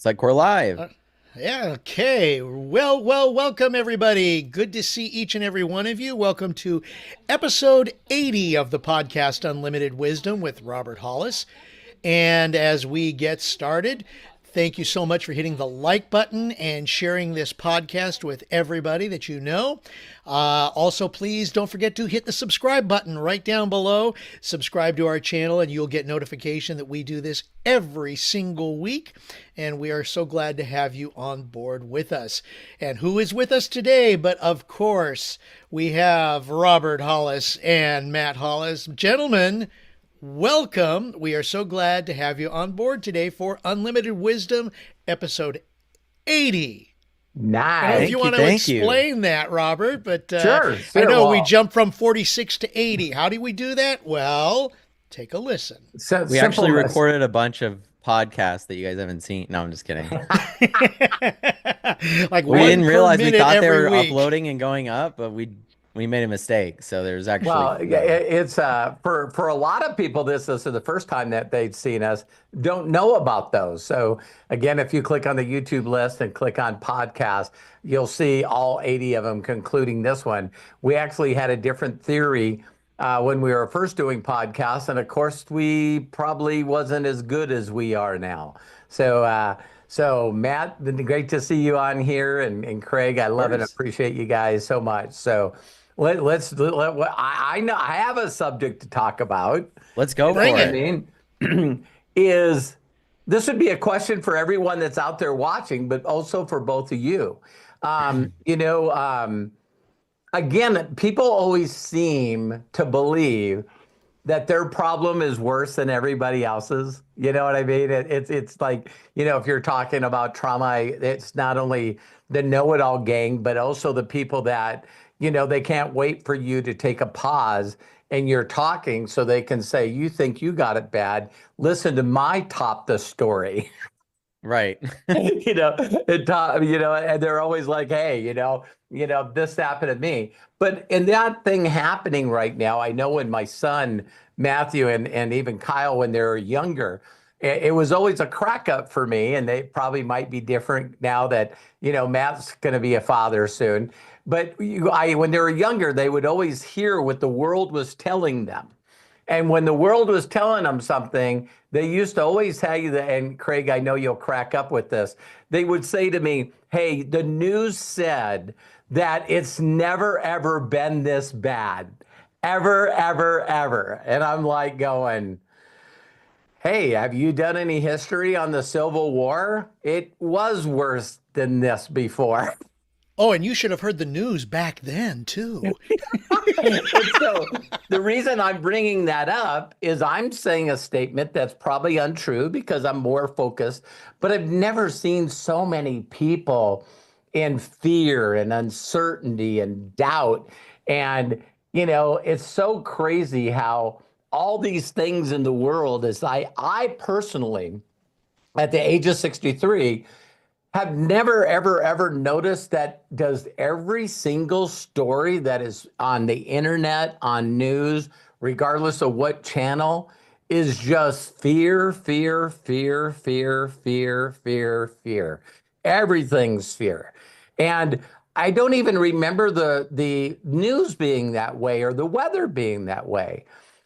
Looks like we're live. Yeah, okay. Welcome everybody. Good to see each and every one of you. Welcome to episode 80 of the podcast Unlimited Wisdom with Robert Hollis. And as we get started, thank you so much for hitting the like button and sharing this podcast with everybody that you know. Also, please don't forget to hit the subscribe button right down below. Subscribe to our channel and you'll get notification that we do this every single week. And we are so glad to have you on board with us. And who is with us today? But of course, we have Robert Hollis and Matt Hollis. Gentlemen, welcome. We are so glad to have you on board today for Unlimited Wisdom, episode 80. I don't know Nice. if you want to explain that, Robert, but Sure. I know we Well, jumped from 46 to 80. How do we do that? Well, take a listen. so We simple actually as- recorded a bunch of podcasts that you guys haven't seen. No, I'm just kidding. Like We one didn't per realize we minute thought they every were week. uploading and going up, but we made a mistake. So there's actually Well, yeah, it's for a lot of people, this is the first time that they've seen us, don't know about those. So again, if you click on the YouTube list and click on podcast, you'll see all 80 of them, concluding this one. We actually had a different theory when we were first doing podcasts, and of course, we probably wasn't as good as we are now. So Matt, great to see you on here, and Craig, I love and course. appreciate you guys so much. So I know I have a subject to talk about. let's go for Bring I it. mean, is this would be a question for everyone that's out there watching, but also for both of you. Again, people always seem to believe that their problem is worse than everybody else's. You know what I mean? It's like, if you're talking about trauma, it's not only the know-it-all gang, but also the people that, they can't wait for you to take a pause and you're talking so they can say, you think you got it bad. Listen to my top the story. Right. And they're always like, hey, this happened to me. But in that thing happening right now, I know when my son, Matthew, and even Kyle, when they were younger, it was always a crack up for me. And they probably might be different now that, Matt's going to be a father soon. But when they were younger, they would always hear what the world was telling them. And when the world was telling them something, they used to always tell you that, and Craig, I know you'll crack up with this. They would say to me, hey, the news said that it's never, ever been this bad. Ever, ever, ever. And I'm like going, hey, have you done any history on the Civil War? It was worse than this before. Oh, and you should have heard the news back then, too. So the reason I'm bringing that up is I'm saying a statement that's probably untrue because I'm more focused, but I've never seen so many people in fear and uncertainty and doubt. And, it's so crazy how all these things in the world is I personally, at the age of 63, have never, ever, ever noticed that does every single story that is on the internet, on news, regardless of what channel, is just fear, fear, fear, fear, fear, fear, fear. Everything's fear. And I don't even remember the news being that way or the weather being that way.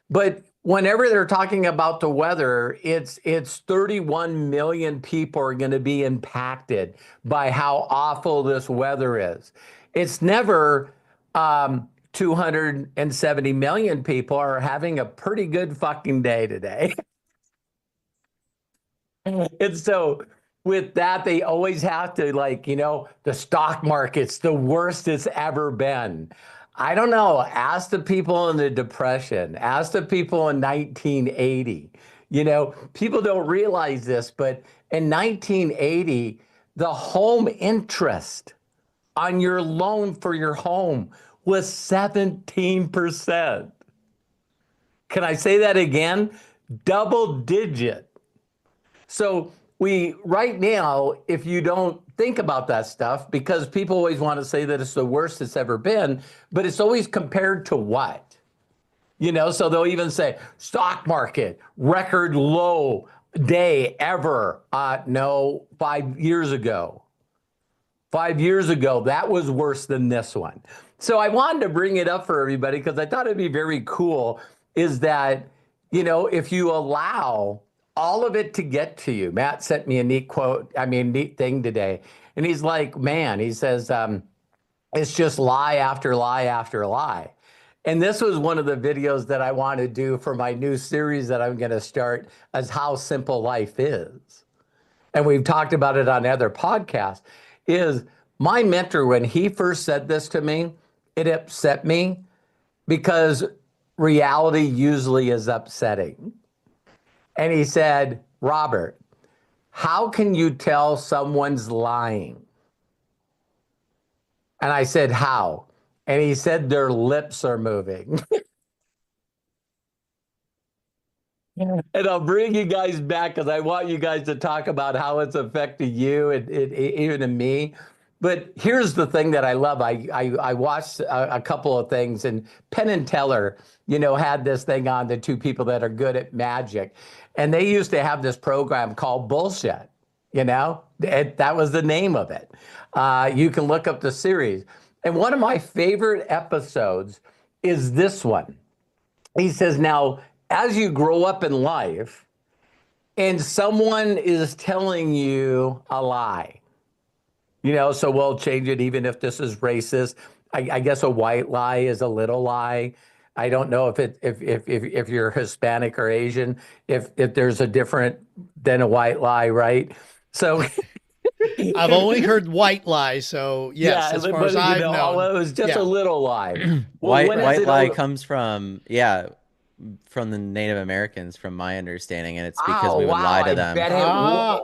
But whenever they're talking about the weather, it's 31 million people are going to be impacted by how awful this weather is. It's never 270 million people are having a pretty good fucking day today. And so with that, they always have to the stock market's the worst it's ever been. I don't know. Ask the people in the Depression. Ask the people in 1980. People don't realize this, but in 1980, the home interest on your loan for your home was 17%. Can I say that again? Double digit. So right now, if you don't think about that stuff, because people always want to say that it's the worst it's ever been, but it's always compared to what? So they'll even say stock market, record low day ever. No, 5 years ago. 5 years ago, that was worse than this one. So I wanted to bring it up for everybody because I thought it'd be very cool is that, if you allow all of it to get to you. Matt sent me a neat thing today. And he's like, man, he says, it's just lie after lie after lie. And this was one of the videos that I want to do for my new series that I'm going to start as How Simple Life Is. And we've talked about it on other podcasts, is my mentor, when he first said this to me, it upset me because reality usually is upsetting. And he said, Robert, how can you tell someone's lying? And I said, how? And he said, their lips are moving. And I'll bring you guys back because I want you guys to talk about how it's affected you and even in me. But here's the thing that I love. I watched a couple of things, and Penn and Teller, had this thing on, the two people that are good at magic. And they used to have this program called Bullshit. That was the name of it. You can look up the series. And one of my favorite episodes is this one. He says, now, as you grow up in life and someone is telling you a lie, so we'll change it even if this is racist. I guess a white lie is a little lie. I don't know if you're Hispanic or Asian, if there's a different than a white lie, right? So I've only heard white lie, so yes, as far as I've known. It was just a little lie. White lie comes from the Native Americans, from my understanding, and it's because we would lie to them.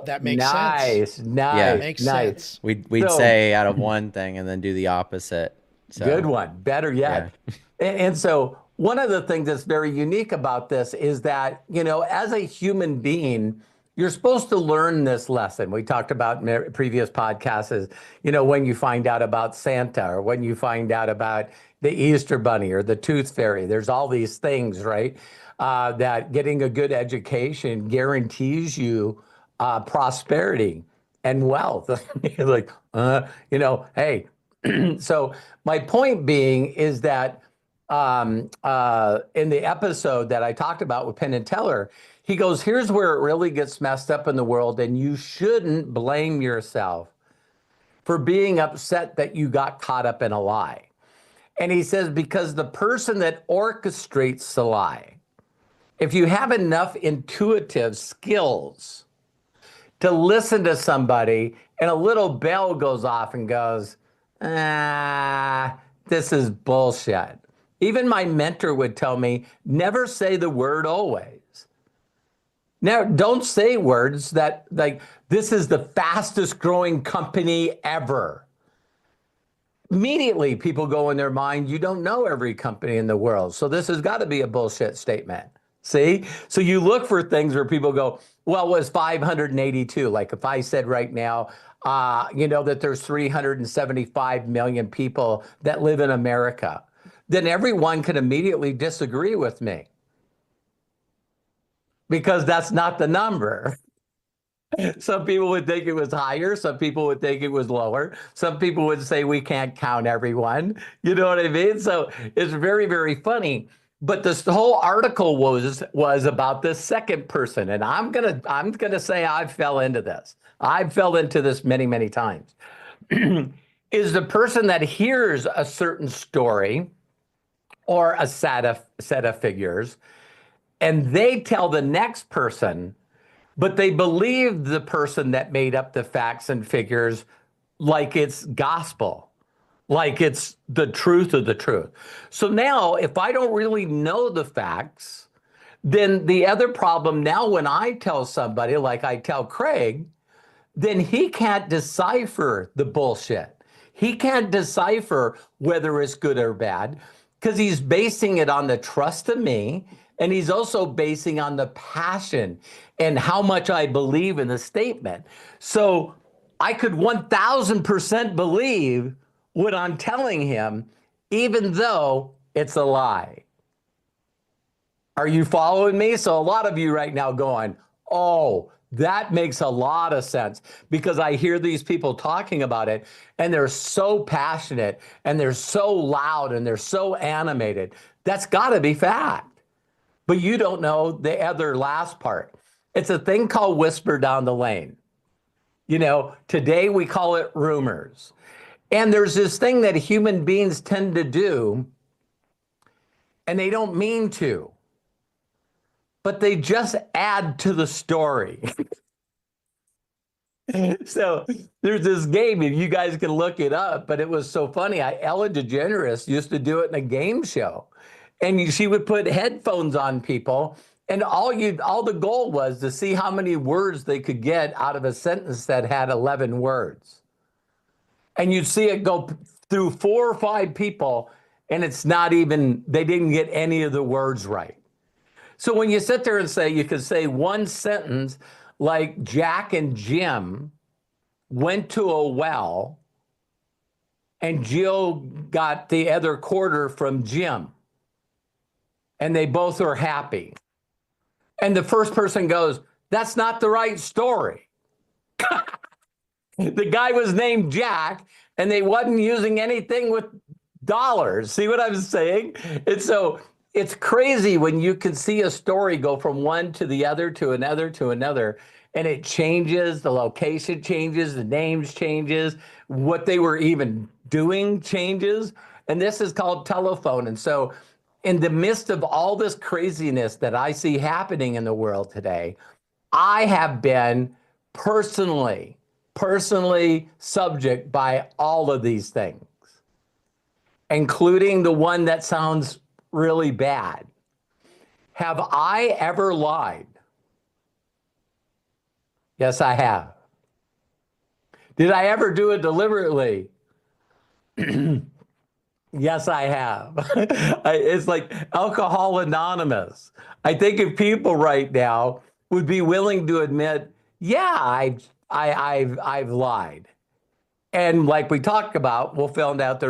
That makes sense. Nice, makes sense. We'd say out of one thing and then do the opposite. So, good one, better yet. Yeah. And so one of the things that's very unique about this is that, as a human being, you're supposed to learn this lesson. We talked about in previous podcasts is, when you find out about Santa, or when you find out about the Easter Bunny or the Tooth Fairy. There's all these things, right? That getting a good education guarantees you prosperity and wealth. You're like, hey. So my point being is that in the episode that I talked about with Penn and Teller, he goes, here's where it really gets messed up in the world, and you shouldn't blame yourself for being upset that you got caught up in a lie. And he says, because the person that orchestrates the lie, if you have enough intuitive skills to listen to somebody and a little bell goes off and goes, this is bullshit. Even my mentor would tell me, never say the word always. Now, don't say words that like, this is the fastest growing company ever. Immediately, people go in their mind, you don't know every company in the world. So this has got to be a bullshit statement. See? So you look for things where people go, well, it was 582. Like if I said right now, that there's 375 million people that live in America, then everyone can immediately disagree with me. Because that's not the number. Some people would think it was higher. Some people would think it was lower. Some people would say we can't count everyone. You know what I mean? So it's very, very funny. But this whole article was about this second person, and I'm gonna say I fell into this. I fell into this many, many times. Is the person that hears a certain story or a set of figures, and they tell the next person, but they believe the person that made up the facts and figures like it's gospel, like it's the truth of the truth. So now, if I don't really know the facts, then the other problem now when I tell somebody, like I tell Craig, then he can't decipher the bullshit. He can't decipher whether it's good or bad because he's basing it on the trust of me. And he's also basing on the passion and how much I believe in the statement. So I could 1000% believe what I'm telling him, even though it's a lie. Are you following me? So a lot of you right now going, Oh, that makes a lot of sense because I hear these people talking about it and they're so passionate and they're so loud and they're so animated. That's got to be fact. But you don't know the other last part. It's a thing called whisper down the lane. Today we call it rumors. And there's this thing that human beings tend to do, and they don't mean to, but they just add to the story. So there's this game, and you guys can look it up, but it was so funny. Ellen DeGeneres used to do it in a game show, and she would put headphones on people, and all the goal was to see how many words they could get out of a sentence that had 11 words. And you'd see it go through 4 or 5 people, and they didn't get any of the words right. So when you sit there and you could say one sentence like Jack and Jim went to a well and Jill got the other quarter from Jim and they both are happy. And the first person goes, that's not the right story. The guy was named Jack and they wasn't using anything with dollars. See what I'm saying? It's crazy when you can see a story go from one to the other to another, and it changes, the location changes, the names changes, what they were even doing changes. And this is called telephone. And so in the midst of all this craziness that I see happening in the world today, I have been personally subject by all of these things, including the one that sounds really bad. Have I ever lied? Yes, I have. Did I ever do it deliberately? Yes, I have. It's like Alcohol Anonymous. I think if people right now would be willing to admit, yeah, I've lied. And like we talked about, we'll find out the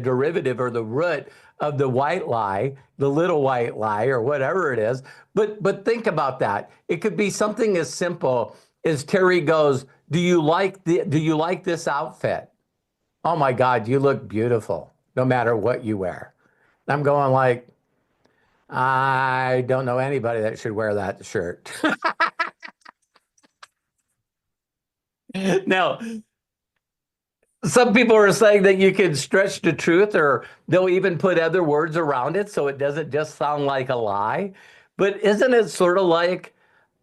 derivative or the root of the white lie, the little white lie, or whatever it is. But think about that. It could be something as simple as Terry goes, do you like this outfit? Oh my God, you look beautiful, no matter what you wear. I'm going like, I don't know anybody that should wear that shirt. Now, some people are saying that you can stretch the truth, or they'll even put other words around it so it doesn't just sound like a lie. But isn't it sort of like,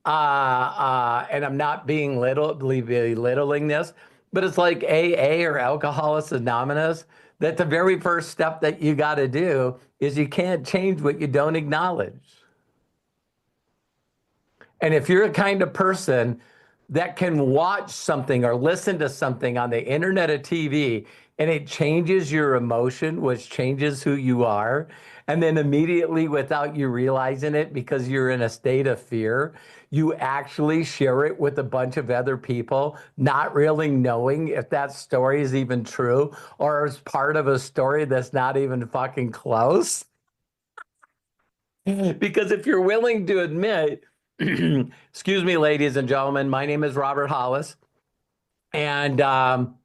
and I'm not being belittling this, but it's like AA or Alcoholics Anonymous, that the very first step that you got to do is you can't change what you don't acknowledge. And if you're a kind of person that can watch something or listen to something on the internet or TV and it changes your emotion, which changes who you are, and then immediately without you realizing it, because you're in a state of fear, you actually share it with a bunch of other people, not really knowing if that story is even true or is part of a story that's not even fucking close. Because if you're willing to admit, excuse me, ladies and gentlemen, my name is Robert Hollis, and I'm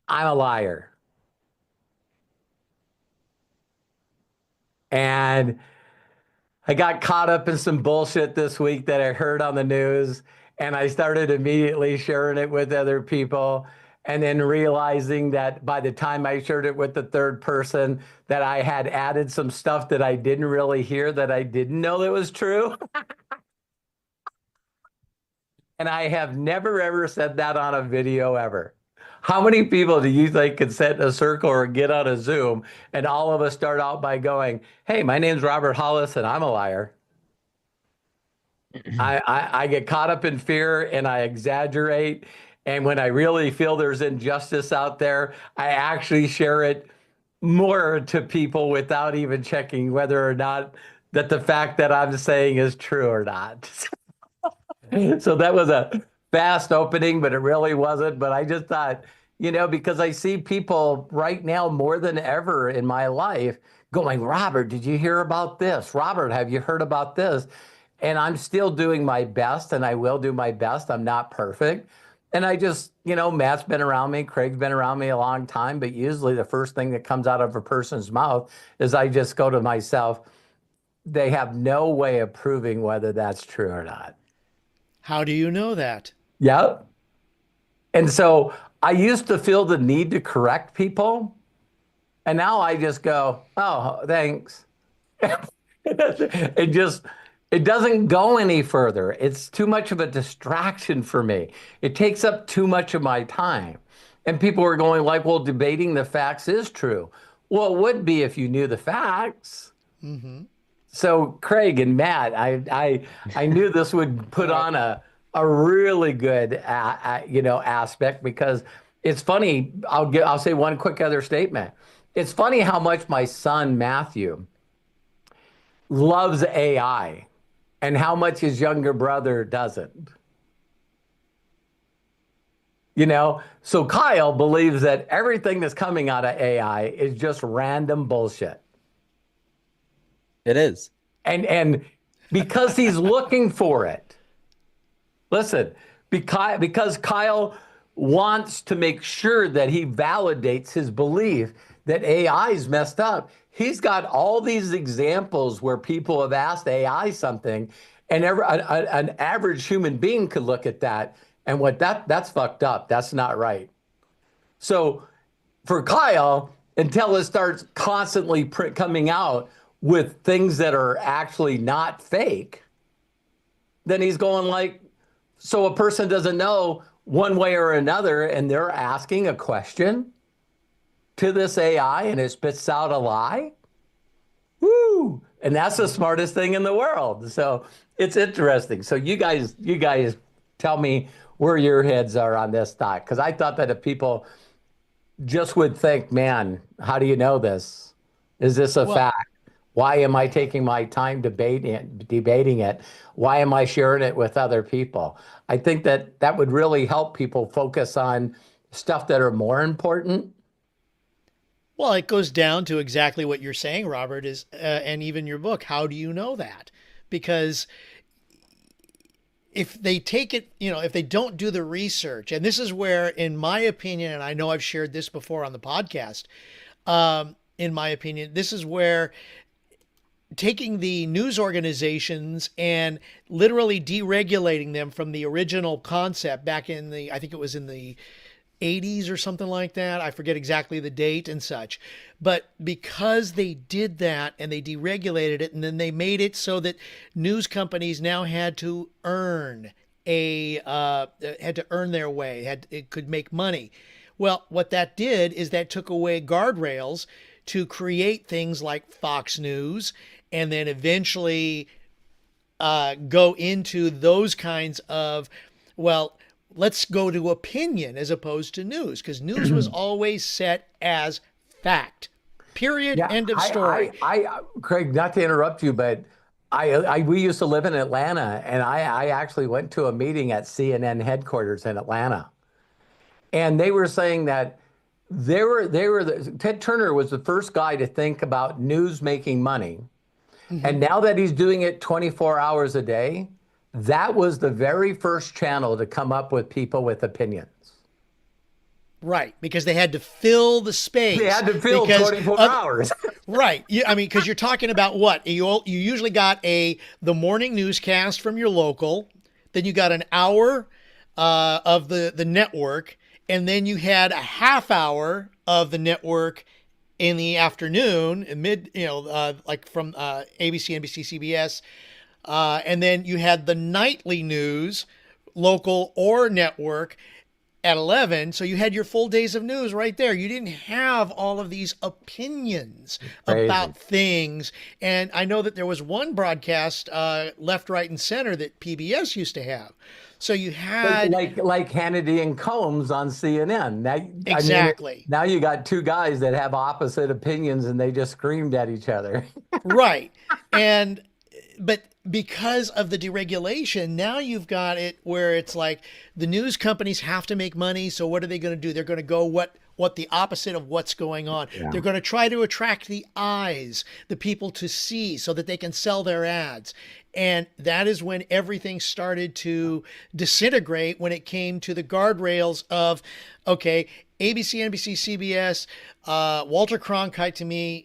a liar. And I got caught up in some bullshit this week that I heard on the news, and I started immediately sharing it with other people, and then realizing that by the time I shared it with the third person, that I had added some stuff that I didn't really hear, that I didn't know that was true. And I have never, ever said that on a video ever. How many people do you think could sit in a circle or get on a Zoom and all of us start out by going, hey, my name's Robert Hollis and I'm a liar? I get caught up in fear and I exaggerate. And when I really feel there's injustice out there, I actually share it more to people without even checking whether or not that the fact that I'm saying is true or not. So that was a fast opening, but it really wasn't. But I just thought, because I see people right now more than ever in my life going, Robert, did you hear about this? Robert, have you heard about this? And I'm still doing my best, and I will do my best. I'm not perfect. And I just, Matt's been around me, Craig's been around me a long time, but usually the first thing that comes out of a person's mouth is I just go to myself, they have no way of proving whether that's true or not. How do you know that? Yep. And so I used to feel the need to correct people. And now I just go, oh, thanks. It doesn't go any further. It's too much of a distraction for me. It takes up too much of my time. And people are going like, well, debating the facts is true. Well, it would be if you knew the facts. Mm-hmm. So Craig and Matt, I knew this would put on a really good aspect, because it's funny. I'll say one quick other statement. It's funny how much my son Matthew loves AI and how much his younger brother doesn't. So Kyle believes that everything that's coming out of AI is just random bullshit. It is. And because he's looking for it. Listen, because Kyle wants to make sure that he validates his belief that AI is messed up. He's got all these examples where people have asked AI something, and an average human being could look at that and that's fucked up. That's not right. So for Kyle, until it starts constantly coming out with things that are actually not fake, then he's going like, so a person doesn't know one way or another, and they're asking a question to this AI and it spits out a lie. Woo! And that's the smartest thing in the world. So it's interesting. So you guys tell me where your heads are on this thought, because I thought that if people just would think, man, how do you know this? Is this a fact? Why am I taking my time debating it? Why am I sharing it with other people? I think that would really help people focus on stuff that are more important. Well, it goes down to exactly what you're saying, Robert, and even your book. How do you know that? Because if they take it, if they don't do the research, and this is where, in my opinion, and I know I've shared this before on the podcast, in my opinion, this is where taking the news organizations and literally deregulating them from the original concept back in I think it was in the 80s or something like that. I forget exactly the date and such. But because they did that and they deregulated it, and then they made it so that news companies now had to earn their way, it could make money. Well, what that did is that took away guardrails to create things like Fox News, and then eventually go into those kinds of, well, let's go to opinion as opposed to news, because news was always set as fact. Period. Yeah, end of story. Craig, not to interrupt you, but we used to live in Atlanta, and I actually went to a meeting at CNN headquarters in Atlanta, and they were saying that Ted Turner was the first guy to think about news making money. Mm-hmm. And now that he's doing it 24 hours a day, that was the very first channel to come up with people with opinions. Right, because they had to fill the space. They had to fill 24 hours. Right. Because you're talking about what? You usually got the morning newscast from your local, then you got an hour of the network, and then you had a half hour of the network in the afternoon, like from ABC, NBC, CBS. And then you had the nightly news, local or network, at 11. So you had your full days of news right there. You didn't have all of these opinions about things. And I know that there was one broadcast, left, right, and center, that PBS used to have. So you had like Hannity and Combs on CNN. Now, exactly. Now you got two guys that have opposite opinions and they just screamed at each other. Right. And but because of the deregulation, now you've got it where it's like the news companies have to make money. So what are they going to do? They're going to go what the opposite of what's going on. Yeah. They're going to try to attract the eyes, the people to see so that they can sell their ads. And that is when everything started to disintegrate when it came to the guardrails of, okay, ABC, NBC, CBS, Walter Cronkite to me,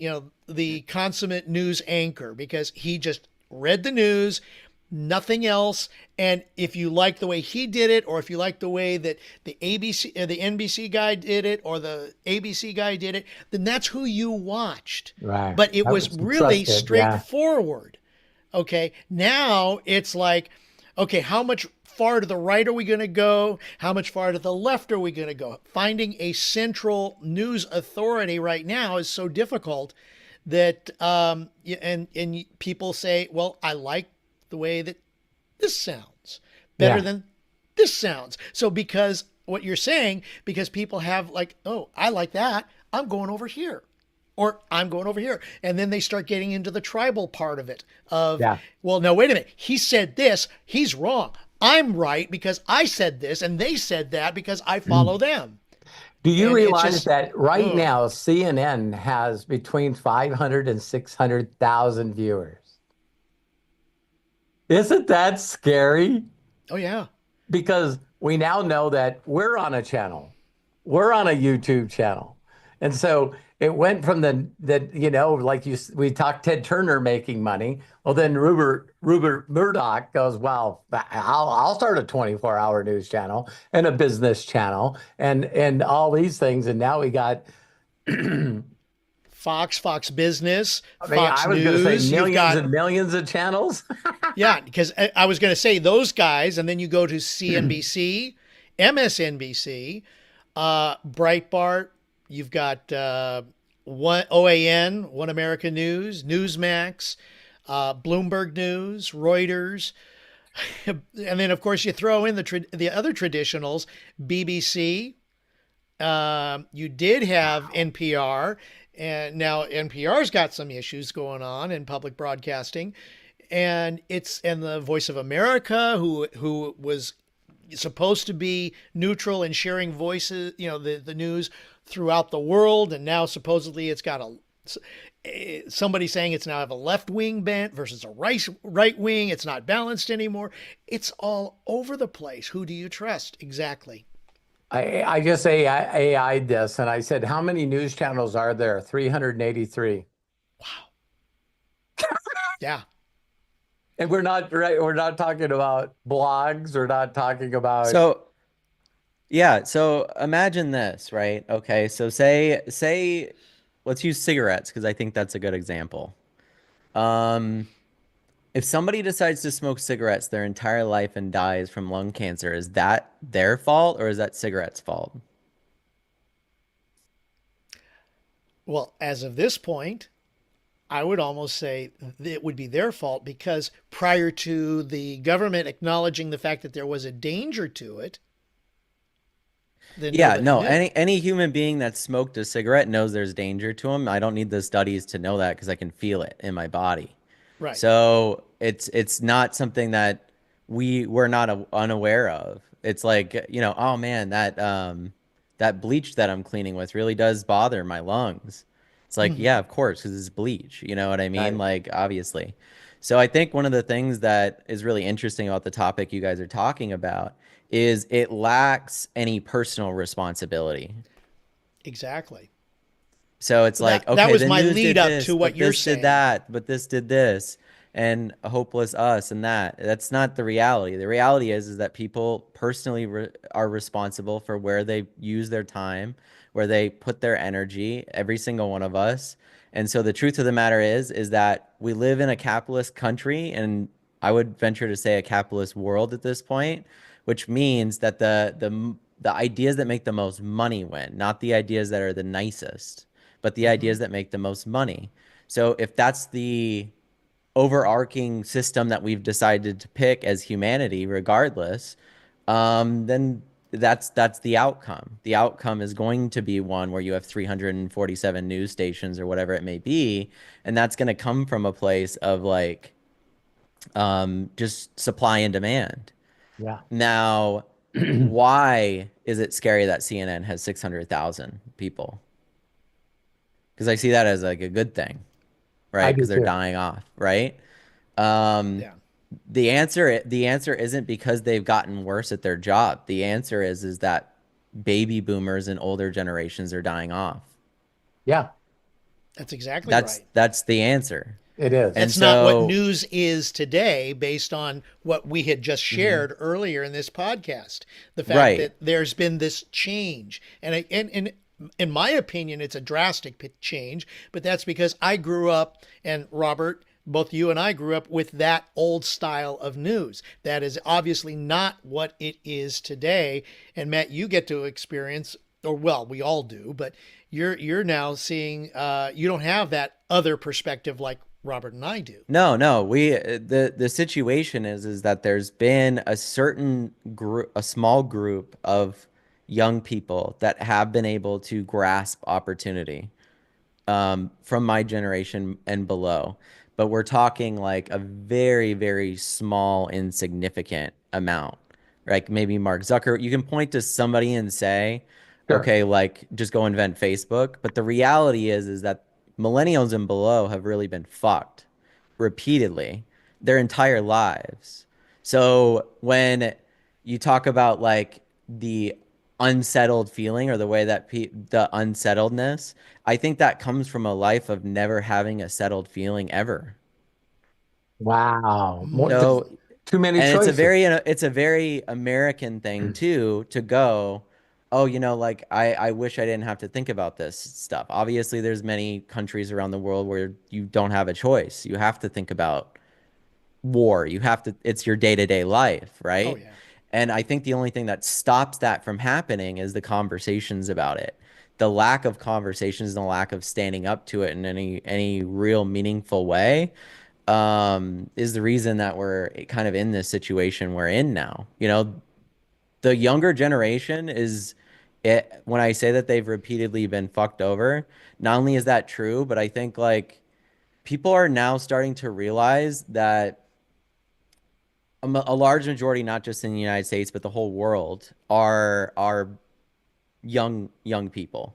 the consummate news anchor because he just read the news, nothing else. And if you like the way he did it, or if you like the way that the the NBC guy did it, or the ABC guy did it, then that's who you watched. Right. But it That was was really trusted, yeah. straightforward. Okay. Now it's like, okay, how much far to the right are we going to go? How much far to the left are we going to go? Finding a central news authority right now is so difficult that and people say, well, I like the way that this sounds better than this sounds. So because what you're saying, because people have like, oh, I like that, I'm going over here. Or I'm going over here. And then they start getting into the tribal part of it of, well, no, wait a minute. He said this, he's wrong. I'm right because I said this and they said that because I follow them. Do you And realize that right now CNN has between 500 and 600,000 viewers? Isn't that scary? Oh, yeah. Because we now know that we're on a channel. We're on a YouTube channel. And so it went from we talked Ted Turner making money. Well, then Rupert Murdoch goes, well, I'll start a 24-hour news channel and a business channel and all these things. And now we got Fox Business, I mean, Fox I was News. going to say millions and millions of channels. Yeah, because I was going to say those guys, and then you go to CNBC, MSNBC, Breitbart. You've got OAN, One America News, Newsmax, Bloomberg News, Reuters, and then of course you throw in the other traditionals, BBC. You did have NPR, and now NPR's got some issues going on in public broadcasting, and the Voice of America, who was supposed to be neutral and sharing voices, the news throughout the world, and now supposedly it's got somebody saying it's now have a left wing bent versus a right wing. It's not balanced anymore. It's all over the place. Who do you trust exactly? I just AI'd this, and I said, how many news channels are there? 383. Wow. Yeah. And we're not talking about blogs. We're not talking about. So imagine this, right? Okay, so say let's use cigarettes because I think that's a good example. If somebody decides to smoke cigarettes their entire life and dies from lung cancer, is that their fault or is that cigarettes' fault? Well, as of this point, I would almost say it would be their fault because prior to the government acknowledging the fact that there was a danger to it, yeah, no, any human being that smoked a cigarette knows there's danger to them. I don't need the studies to know that because I can feel it in my body. Right. So it's not something that we're not unaware of. It's like, oh man, that bleach that I'm cleaning with really does bother my lungs. It's like, yeah, of course, because it's bleach. You know what I mean? Right. Like, obviously. So I think one of the things that is really interesting about the topic you guys are talking about is it lacks any personal responsibility. Exactly. So it's like, okay, that was the my news lead did up this, to what but you're this saying. did that, but this did this, and a hopeless us and that. That's not the reality. The reality is that people personally are responsible for where they use their time, where they put their energy, every single one of us. And so the truth of the matter is that we live in a capitalist country, and I would venture to say a capitalist world at this point, which means that the ideas that make the most money win, not the ideas that are the nicest, but the ideas that make the most money. So if that's the overarching system that we've decided to pick as humanity, regardless, then that's the outcome. The outcome is going to be one where you have 347 news stations or whatever it may be, and that's going to come from a place of like just supply and demand. Yeah. Now, why is it scary that CNN has 600,000 people? Because I see that as like a good thing, I right? do Because they're too. dying off, right? Um, Yeah. the answer isn't because they've gotten worse at their job. The answer is that baby boomers and older generations are dying off. Yeah, That's exactly That's right. that's the answer. it is. And That's not what so, news is today, based on what we had just mhm, shared earlier in this podcast. The fact right. that there's been this change, and in my opinion, it's a drastic change. But that's because I grew up, and Robert, both you and I grew up with that old style of news. That is obviously not what it is today. And Matt, you get to experience, or well, we all do, but you're now seeing you don't have that other perspective like Robert and I do. No, no, the situation is that there's been a certain group, a small group of young people that have been able to grasp opportunity, from my generation and below. But we're talking like a very, very small, insignificant amount. Like maybe Mark Zucker, you can point to somebody and say, Sure. okay, like just go invent Facebook. But the reality is that millennials and below have really been fucked repeatedly their entire lives. So when you talk about like the unsettled feeling or the way that the unsettledness, I think that comes from a life of never having a settled feeling ever. Wow. More, Mm. there's So, too many and choices. it's a very American thing too to go, oh, like I wish I didn't have to think about this stuff. Obviously, there's many countries around the world where you don't have a choice. You have to think about war. You have to, it's your day-to-day life, Oh right? yeah. And I think the only thing that stops that from happening is the conversations about it. The lack of conversations and the lack of standing up to it in any real meaningful way, is the reason that we're kind of in this situation we're in now. The younger generation is it when I say that they've repeatedly been fucked over, not only is that true, but I think like people are now starting to realize that a large majority, not just in the United States, but the whole world, are young people.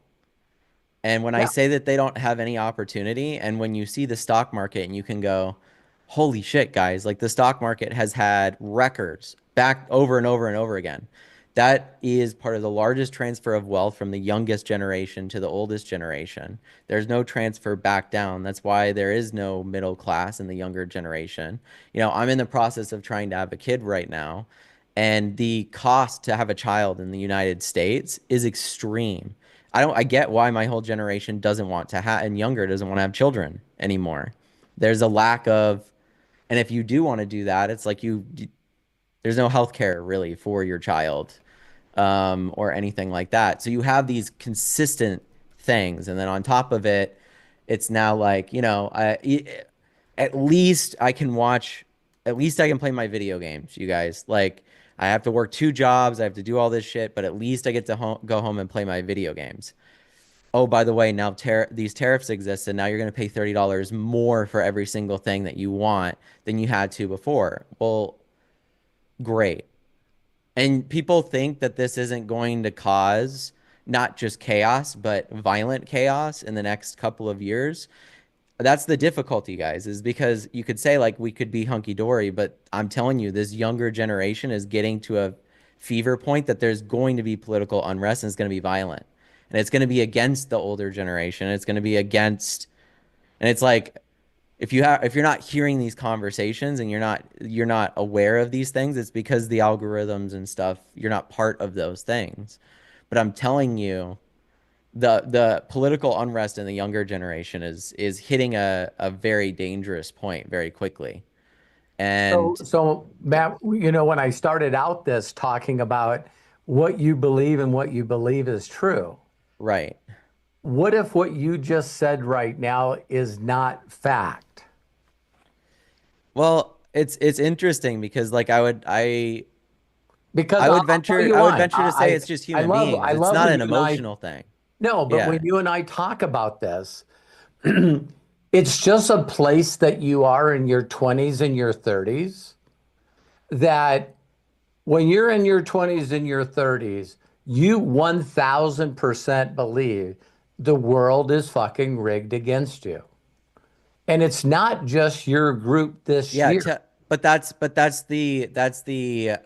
And when I Yeah. say that they don't have any opportunity, and when you see the stock market and you can go, holy shit, guys, like the stock market has had records back over and over and over again. That is part of the largest transfer of wealth from the youngest generation to the oldest generation. There's no transfer back down. That's why there is no middle class in the younger generation. I'm in the process of trying to have a kid right now, and the cost to have a child in the United States is extreme. I get why my whole generation doesn't want to have and younger doesn't want to have children anymore. There's a lack of, and if you do want to do that, it's like there's no health care really for your child, or anything like that. So you have these consistent things, and then on top of it, it's now like, at least I can watch, at least I can play my video games, you guys. Like I have to work two jobs, I have to do all this shit, but at least I get to go home and play my video games. Oh, by the way, now these tariffs exist, and now you're going to pay $30 more for every single thing that you want than you had to before. Well, great. And people think that this isn't going to cause not just chaos, but violent chaos in the next couple of years. That's the difficulty, guys, is because you could say like we could be hunky dory, but I'm telling you, this younger generation is getting to a fever point that there's going to be political unrest and it's going to be violent. And it's going to be against the older generation. It's going to be against, and it's like if you're not hearing these conversations and you're not aware of these things, it's because the algorithms and stuff, you're not part of those things. But I'm telling you, the political unrest in the younger generation is hitting a very dangerous point very quickly. So, And so Matt, when I started out this talking about what you believe and what you believe is true, right. what if what you just said right now is not fact? Well, it's interesting because like Because I would I'll tell venture you I would why. venture to say it's just I human love beings. I It's love not when an you and I emotional thing. no, but when Yeah. you and I talk about this, It's just a place that you are in your 20s and your 30s, that when you're in your 20s and your 30s, you 1000% believe the world is fucking rigged against you. And it's not just your group this Yeah, year. but that's the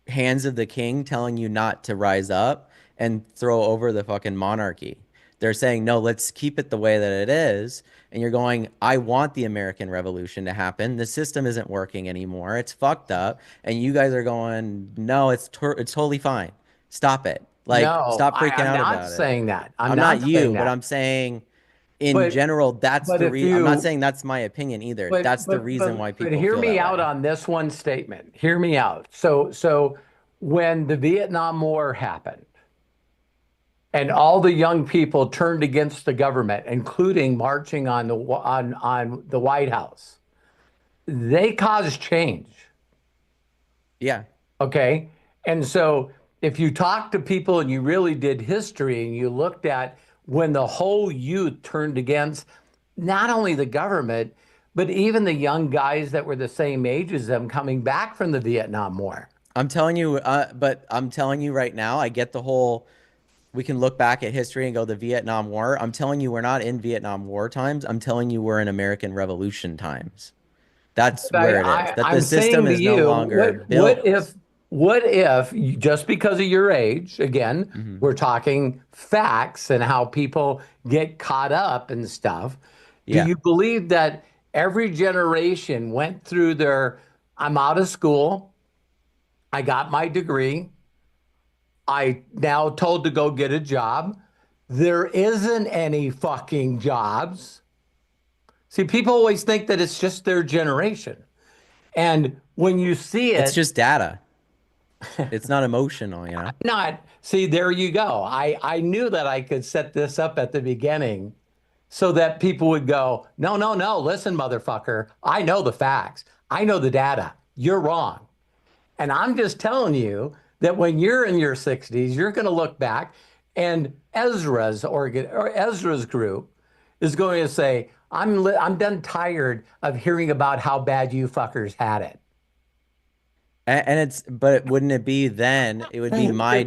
hands of the king telling you not to rise up and throw over the fucking monarchy. They're saying, no, let's keep it the way that it is. And you're going, I want the American Revolution to happen. The system isn't working anymore. It's fucked up. And you guys are going, no, it's totally fine. Stop it. Like, No, stop freaking I'm out not about it. saying that. I'm I'm not not saying you, but that. I'm saying in But general, that's but the if reason. I'm not you saying that's my opinion either. but That's the but reason but why but people hear feel me that out way. on this one statement. Hear me out. So when the Vietnam War happened and all the young people turned against the government, including marching on the White House, they caused change. Yeah. Okay. And so if you talk to people and you really did history and you looked at when the whole youth turned against not only the government, but even the young guys that were the same age as them coming back from the Vietnam War. But I'm telling you right now, I get the whole, we can look back at history and go the Vietnam War. I'm telling you, we're not in Vietnam War times. I'm telling you, we're in American Revolution times. That's But where it is. That the I'm system saying to is no you, longer built. what if just because of your age, again, Hmm. we're talking facts and how people get caught up and stuff. Do Yeah. you believe that every generation went through their, I'm out of school, I got my degree, I now told to go get a job. There isn't any fucking jobs. See, people always think that it's just their generation. And when you see It's it, just data. It's not emotional, you know? not see, there you go. I knew that I could set this up at the beginning so that people would go, no, no, no, listen, motherfucker. I know the facts. I know the data. You're wrong. And I'm just telling you that when you're in your 60s, you're going to look back and Ezra's group is going to say, I'm done tired of hearing about how bad you fuckers had it. And but wouldn't it be then, it would be my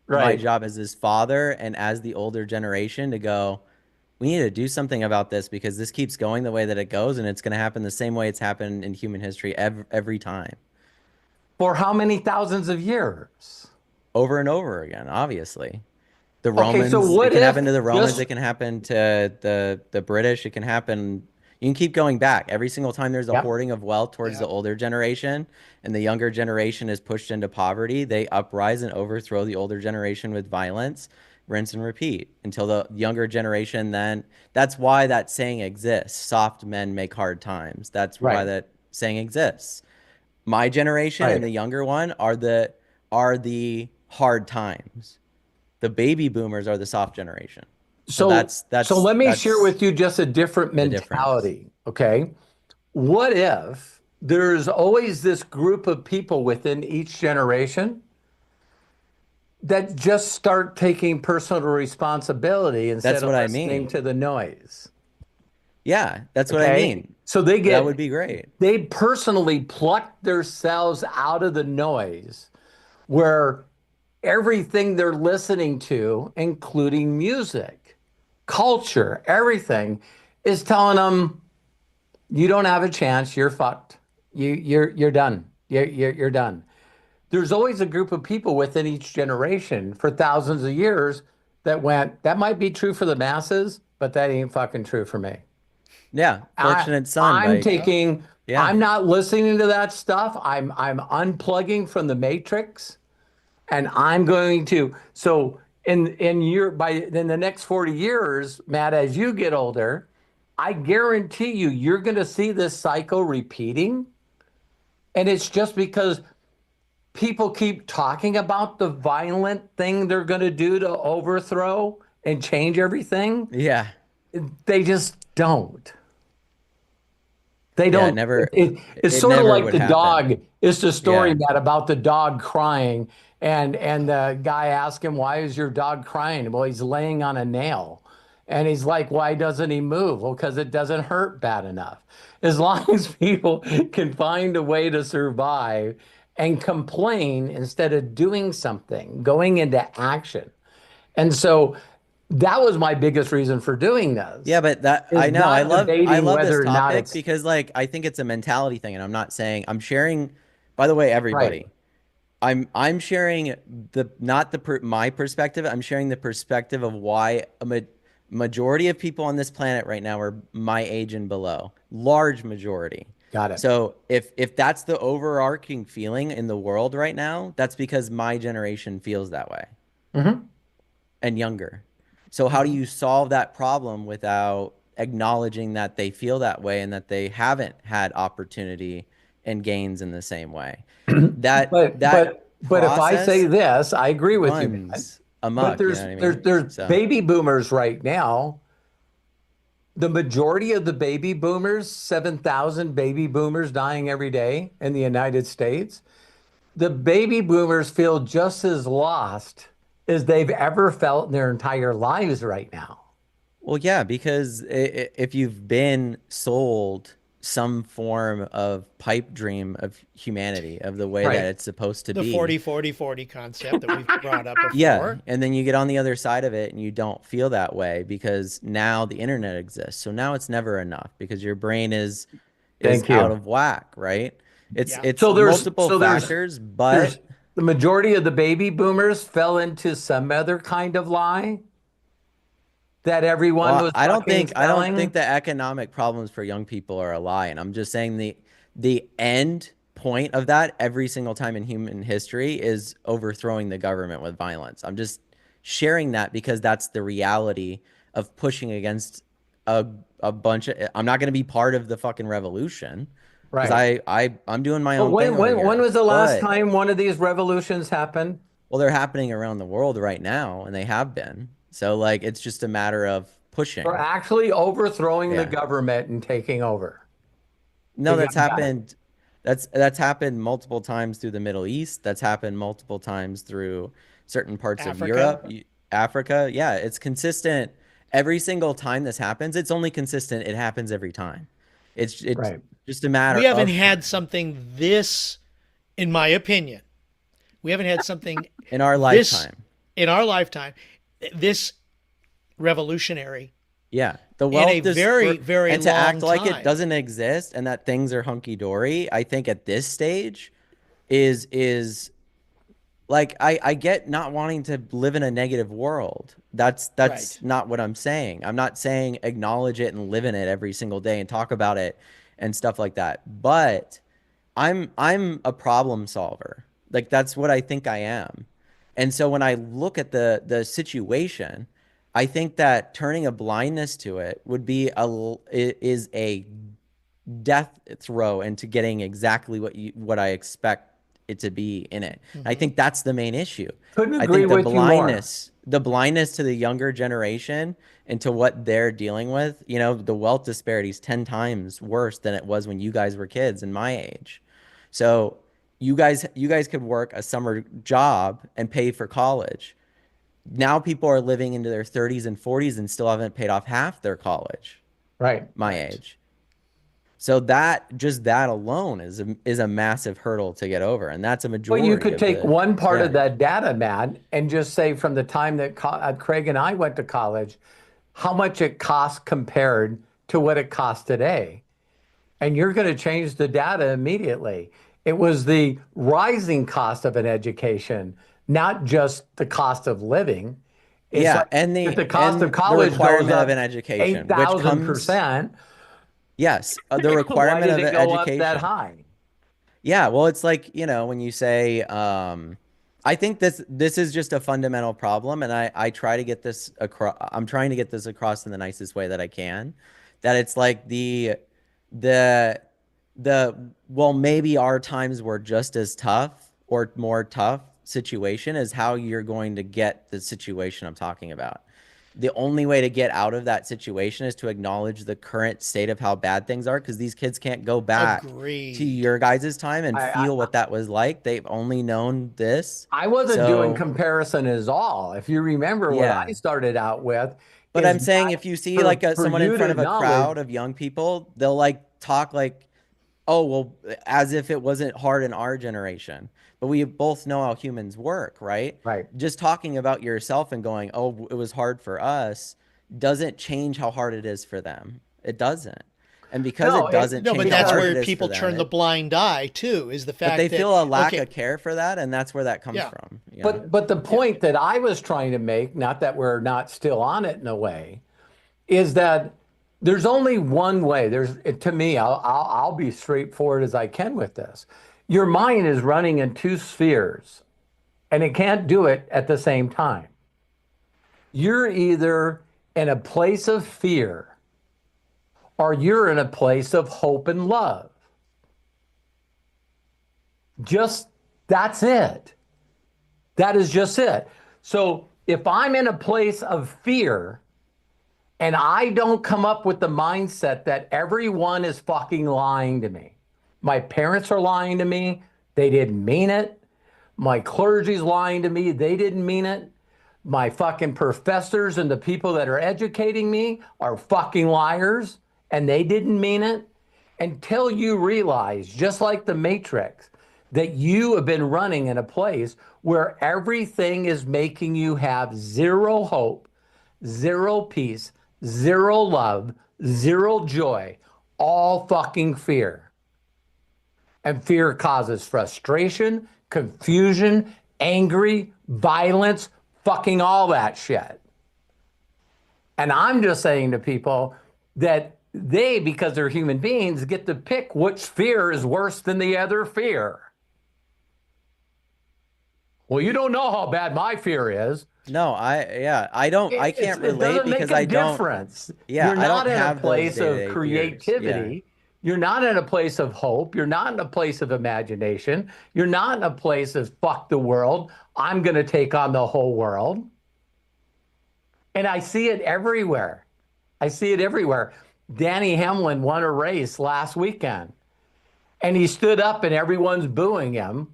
Right. job as his father and as the older generation to go, we need to do something about this because this keeps going the way that it goes and it's going to happen the same way it's happened in human history every time. For how many thousands of years? Over and over again, obviously. The Okay, so Romans, it what can if happen to the Romans, just, it can happen to the British, it can happen. You can keep going back. Every single time there's a yep, hoarding of wealth towards Yeah. the older generation and the younger generation is pushed into poverty, they uprise and overthrow the older generation with violence, rinse and repeat until the younger generation then, that's why that saying exists. Soft men make hard times. That's why right, that saying exists. My generation and right. the younger one are the hard times. The baby boomers are the soft generation. So So, that's so that's let me share that's with you just a different the difference. mentality. Okay. What if there's always this group of people within each generation that just start taking personal responsibility That's instead of what I listening mean. to the noise? Yeah, that's what I Okay. mean. So That would be great. they personally pluck themselves out of the noise where everything they're listening to, including music, culture, everything, is telling them you don't have a chance. You're fucked. You're done. You're done. There's always a group of people within each generation for thousands of years that went, that might be true for the masses, but that ain't fucking true for me. Yeah, I fortunate son I'm by Yeah. taking, yeah. I'm not listening to that stuff. I'm unplugging from the matrix and I'm going to, so in the next 40 years, Matt, as you get older, I guarantee you're going to see this cycle repeating. And it's just because people keep talking about the violent thing they're going to do to overthrow and change everything. Yeah. They just don't. They Yeah, don't. It's it sort of never like would the happen. dog. It's the story, Yeah. Matt, about the dog crying, and the guy asked him, "Why is your dog crying?" Well, he's laying on a nail, And he's like, why doesn't he move? Well, because it doesn't hurt bad enough. As long as people can find a way to survive and complain instead of doing something, going into action. And so that was my biggest reason for doing Yeah, this, but that is I know not I debating love this whether or not topic it's because like I think it's a mentality thing, and I'm not saying I'm sharing. By the way, right. everybody, I'm sharing the not the my perspective. I'm sharing the perspective of why a majority of people on this planet right now are my age and below. Large majority. Got it. So if that's the overarching feeling in the world right now, that's because my generation feels that way Mhm. and younger. So how do Mhm. you solve that problem without acknowledging that they feel that way and that they haven't had opportunity and gains in the same way? That But if I say process this, I agree with you, man. runs But amok, you know there's what I there's mean? there's So, baby boomers right now. The majority of the baby boomers, 7,000 baby boomers dying every day in the United States. The baby boomers feel just as lost as they've ever felt in their entire lives right now. well, yeah, because if you've been sold some form of pipe dream of humanity, of the way that Right. it's supposed to The be, 40-40-40 concept that we've brought up yeah, before. and then you get on the other side of it and you don't feel that way because now the internet exists. So now it's never enough because your brain is Thank out you. of whack, right? Yeah. It's So there's multiple so there's factors, there's but the majority of the baby boomers fell into some other kind of lie that everyone well, was fucking I don't think selling. the economic problems for young people are a lie, and I'm just saying the end point of that every single time in human history is overthrowing the government with violence. I'm just sharing that because that's the reality of pushing against a a bunch of I'm not going to be part of the fucking revolution because Right. I'm doing my But own thing over when here. was the last But time one of these revolutions happened? well, they're happening around the world right now, and they have been. So like it's just a matter of For pushing. actually overthrowing the Yeah. government and taking over. No, Because you that's haven't done it. happened. That's happened multiple times through the Middle East. That's happened multiple times through certain parts of Africa. Europe, Africa. Yeah, it's consistent every single time this happens. It's only consistent. It happens every time. It's Right. just a We matter haven't of had time something this, in my opinion, we haven't had something in our this lifetime. in our lifetime, this revolutionary Yeah, the in a wealth very, disper very and to act long like it time. doesn't exist and that things are hunky dory. I think at this stage is like I get not wanting to live in a negative world. That's Right. not what I'm saying. I'm not saying acknowledge it and live in it every single day and talk about it and stuff like that. But I'm a problem solver. Like that's what I think I am. And so when I look at the situation, I think that turning a blindness to it would be is a death throw into getting exactly what I expect it to be in it. I Hmm. think that's the main issue. Couldn't I agree think with you more. the blindness to the younger generation and to what they're dealing with, you know, the wealth disparity is 10 times worse than it was when you guys were kids and my age. So you guys could work a summer job and pay for college. Now people are living into their 30s and 40s and still haven't paid off half their college, Right. my Right. age. So that just that alone is a massive hurdle to get over, and that's a Well, you majority could of take the one part yeah. of that data, Matt, and just say from the time that Craig and I went to college, how much it cost compared to what it costs today. And you're going to change the data immediately. It was the rising cost of an education, not just the cost of living. It's Yeah, like if the cost of and the college goes requirement of an up education, which comes 8,000%, yes, the why requirement did of it go up that education. high? Yeah, well, it's like, you know, when you say, I think this is just a fundamental problem, and I try to get this across. I'm trying to get this across in the nicest way that I can. That it's like the well, maybe our times were just as tough or more tough situation as how you're going to get the situation I'm talking about. The only way to get out of that situation is to acknowledge the current state of how bad things are because these kids can't go back to Agreed. your guys' time and I, feel what that was like. They've only known this. I wasn't doing So, comparison at all. If you remember what I yeah. started out with, But is I'm saying not if you see for, like for someone in you to front of a acknowledge. crowd of young people, they'll like talk like, oh, well, as if it wasn't hard in our generation. But we both know how humans work, right? Right. Just talking about yourself and going, oh, it was hard for us doesn't change how hard it is for them. It doesn't. And because No, it doesn't No, but change how that's because hard where it is for people them, turn the blind eye too, is the but they fact that, feel a lack okay, of care for that, and that's where that comes yeah, from, you know? but the yeah, point that I was trying to make, not that we're not still on it in a way, is that there's only one way. There's to me, I'll be straightforward as I can with this. Your mind is running in two spheres, and it can't do it at the same time. You're either in a place of fear or you're in a place of hope and love. Just that's it. That is just it. So if I'm in a place of fear and I don't come up with the mindset that everyone is fucking lying to me, my parents are lying to me, they didn't mean it. My clergy's lying to me, they didn't mean it. My fucking professors and the people that are educating me are fucking liars and they didn't mean it. Until you realize, just like the Matrix, that you have been running in a place where everything is making you have zero hope, zero peace, zero love, zero joy, all fucking fear. And fear causes frustration, confusion, angry, violence, fucking all that shit. And I'm just saying to people that they, because they're human beings, get to pick which fear is worse than the other fear. Well, you don't know how bad my fear is. No, I can't It relate doesn't make because a I don't, difference. yeah, You're I not don't in a have those place of day-to-day fears. Yeah. creativity. You're not in a place of hope. You're not in a place of imagination. You're not in a place of fuck the world. I'm going to take on the whole world. And I see it everywhere. I see it everywhere. Danny Hamlin won a race last weekend and he stood up and everyone's booing him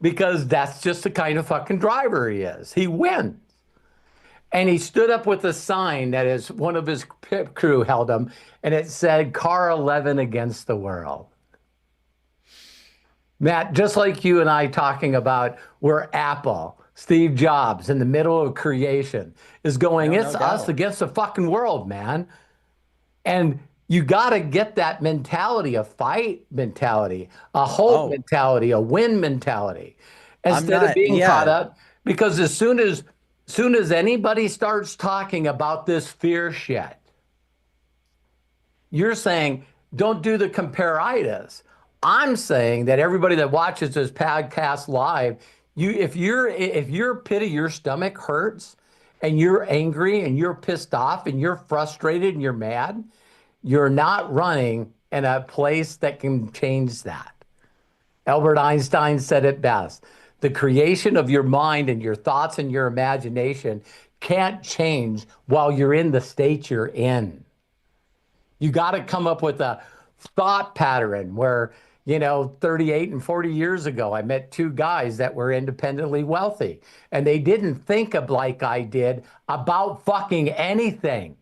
because that's just the kind of fucking driver he is. He wins. And he stood up with a sign that is one of his pit crew held him, and it said car 11 against the world. Matt, just like you and I talking about where Apple, Steve Jobs, in the middle of creation, is going, No, it's no us doubt. against the fucking world, man. And you got to get that mentality, a fight mentality, a hope Oh, mentality, a win mentality, I'm instead of not, being caught yeah. up. Because as soon as anybody starts talking about this fear shit, you're saying don't do the compare-itis. I'm saying that everybody that watches this podcast live, if your pit of your stomach hurts and you're angry and you're pissed off and you're frustrated and you're mad, you're not running in a place that can change that. Albert Einstein said it best. The creation of your mind and your thoughts and your imagination can't change while you're in the state you're in. You got to come up with a thought pattern where, 38 and 40 years ago, I met two guys that were independently wealthy, and they didn't think of like I did about fucking anything.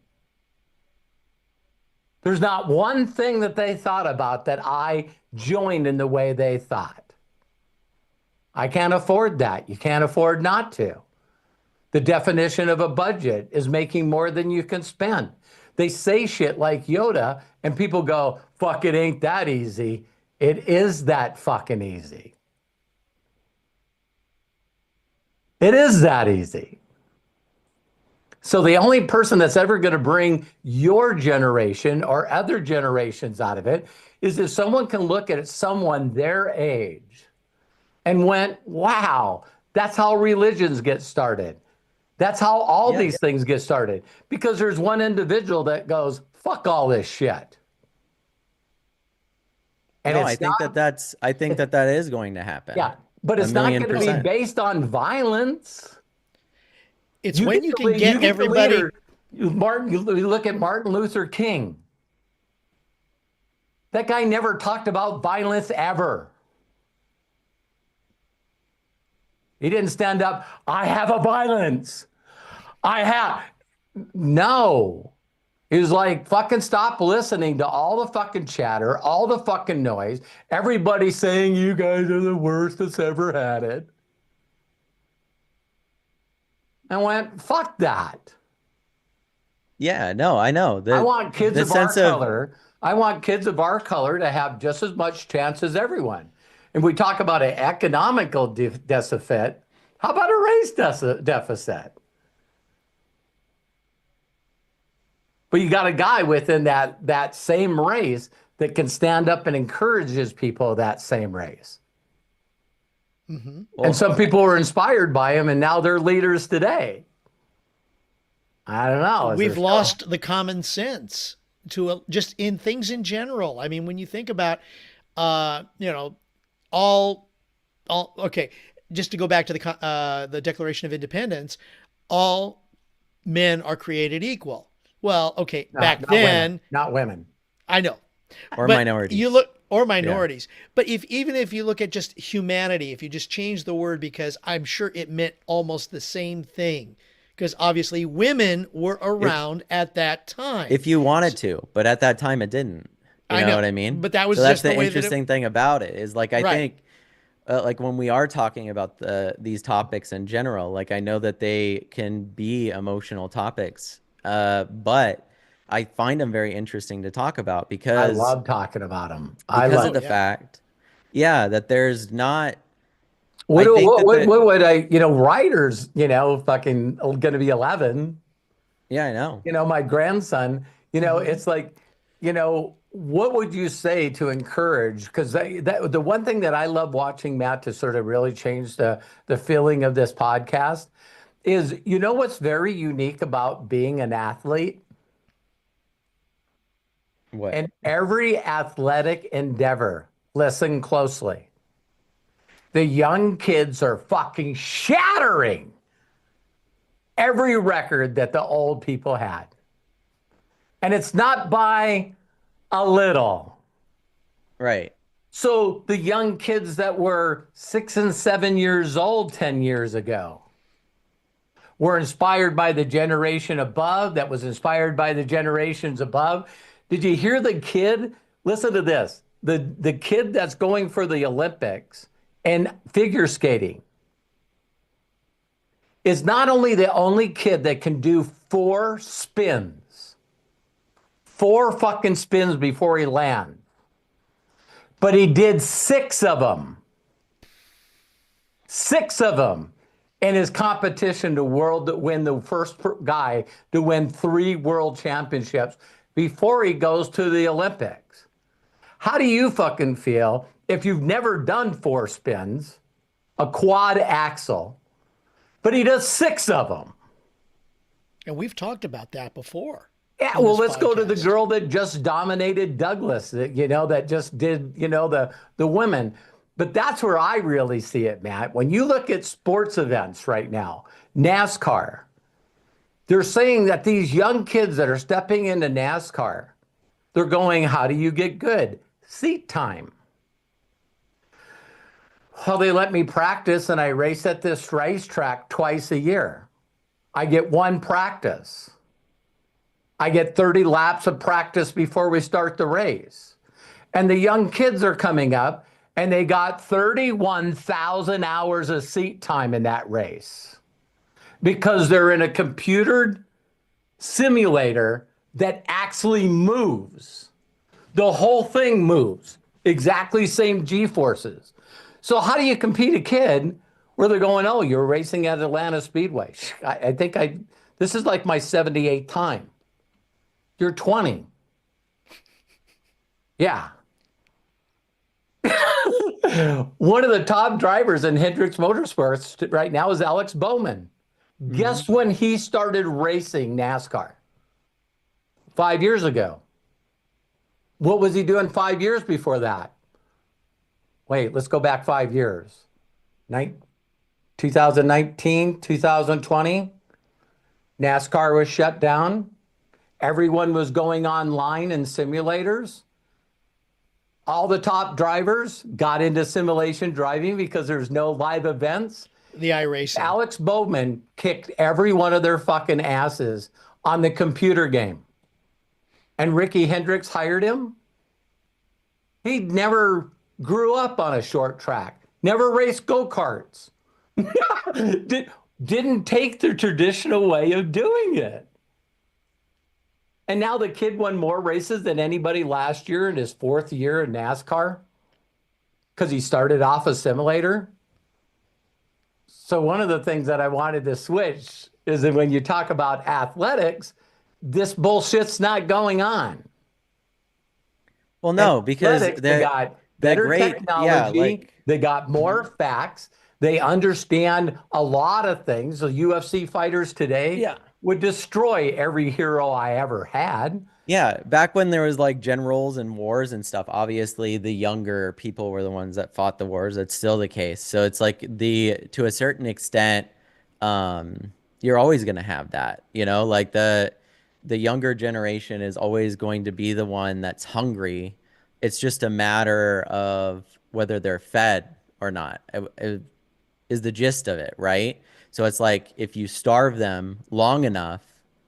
There's not one thing that they thought about that I joined in the way they thought. I can't afford that. You can't afford not to. The definition of a budget is making more than you can spend. They say shit like Yoda, and people go, fuck, it ain't that easy. It is that fucking easy. It is that easy. So the only person that's ever going to bring your generation or other generations out of it is if someone can look at someone their age and went, wow, that's how religions get started. That's how all Yeah. these things get started. Because there's one individual that goes, fuck all this shit. And No, it's not, I think that that is going to happen. yeah, but A it's not million going to be percent. based on violence. it's when you can get the everybody. leader. You look at Martin Luther King. That guy never talked about violence ever. He didn't stand up, I have a violence. I have. No. He was like, fucking stop listening to all the fucking chatter, all the fucking noise, everybody saying you guys are the worst that's ever had it. I went, fuck that. Yeah, no, I know. I want kids The of our sense of color. I want kids of our color to have just as much chance as everyone. And we talk about an economical deficit. How about a race deficit? But you got a guy within that same race that can stand up and encourages people of that same race. And some people were inspired by him, and now they're leaders today. I don't know. We've lost the common sense to just in things in general. I mean, when you think about, all, okay, just to go back to the Declaration of Independence, all men are created equal. Well, okay, back then, not women. I know, or but minorities. you look or minorities. Yeah. But even if you look at just humanity, if you just change the word, because I'm sure it meant almost the same thing. Because obviously women were around at that time. If you wanted to, but at that time it didn't. You know what I mean? But that was so just that's the interesting thing about it is like I think like when we are talking about these topics in general, like I know that they can be emotional topics, but I find them very interesting to talk about because I love talking about them. Because of the fact, that there's not. What would I, Ryder's, fucking going to be 11. Yeah, I know. My grandson, it's like, what would you say to encourage? Because the one thing that I love watching, Matt, to sort of really change the feeling of this podcast is, what's very unique about being an athlete? What? In every athletic endeavor, listen closely. The young kids are fucking shattering every record that the old people had. And it's not by a little. Right. So the young kids that were 6 and 7 years old 10 years ago were inspired by the generation above, that was inspired by the generations above. Did you hear the kid? Listen to this. The kid that's going for the Olympics and figure skating is not only the only kid that can do 4 spins, 4 fucking spins before he lands, but he did 6 of them. 6 of them in his competition to win the first guy to win 3 world championships before he goes to the Olympics. How do you fucking feel if you've never done 4 spins, a quad axle, but he does 6 of them? And we've talked about that before. Yeah, well, let's go to the girl that just dominated Douglas, that just did, the women. But that's where I really see it, Matt. When you look at sports events right now, NASCAR, they're saying that these young kids that are stepping into NASCAR, they're going, how do you get good? Seat time. Well, they let me practice and I race at this racetrack twice a year. I get 1 practice. I get 30 laps of practice before we start the race. And the young kids are coming up and they got 31,000 hours of seat time in that race because they're in a computered simulator that actually moves. The whole thing moves. Exactly same G-forces. So how do you compete a kid where they're going, oh, you're racing at Atlanta Speedway? I think this is like my 78th time. You're 20. Yeah. One of the top drivers in Hendricks Motorsports right now is Alex Bowman. Mm-hmm. Guess when he started racing NASCAR? 5 years ago. What was he doing 5 years before that? Wait, let's go back 5 years. 2019, 2020, NASCAR was shut down. Everyone was going online in simulators. All the top drivers got into simulation driving because there's no live events. The iRacing. Alex Bowman kicked every one of their fucking asses on the computer game. And Ricky Hendricks hired him. He never grew up on a short track, never raced go-karts, didn't take the traditional way of doing it. And now the kid won more races than anybody last year in his fourth year in NASCAR because he started off a simulator. So one of the things that I wanted to switch is that when you talk about athletics, this bullshit's not going on. Well, In no, because athletics, they got the better great, yeah, technology, like, they got more facts, they understand a lot of things. The UFC fighters today yeah. would destroy every hero I ever had. Yeah, back when there was like generals and wars and stuff, obviously the younger people were the ones that fought the wars. That's still the case. So it's like to a certain extent, you're always going to have that, like the younger generation is always going to be the one that's hungry. It's just a matter of whether they're fed or not. Is the gist of it, right? So it's like if you starve them long enough,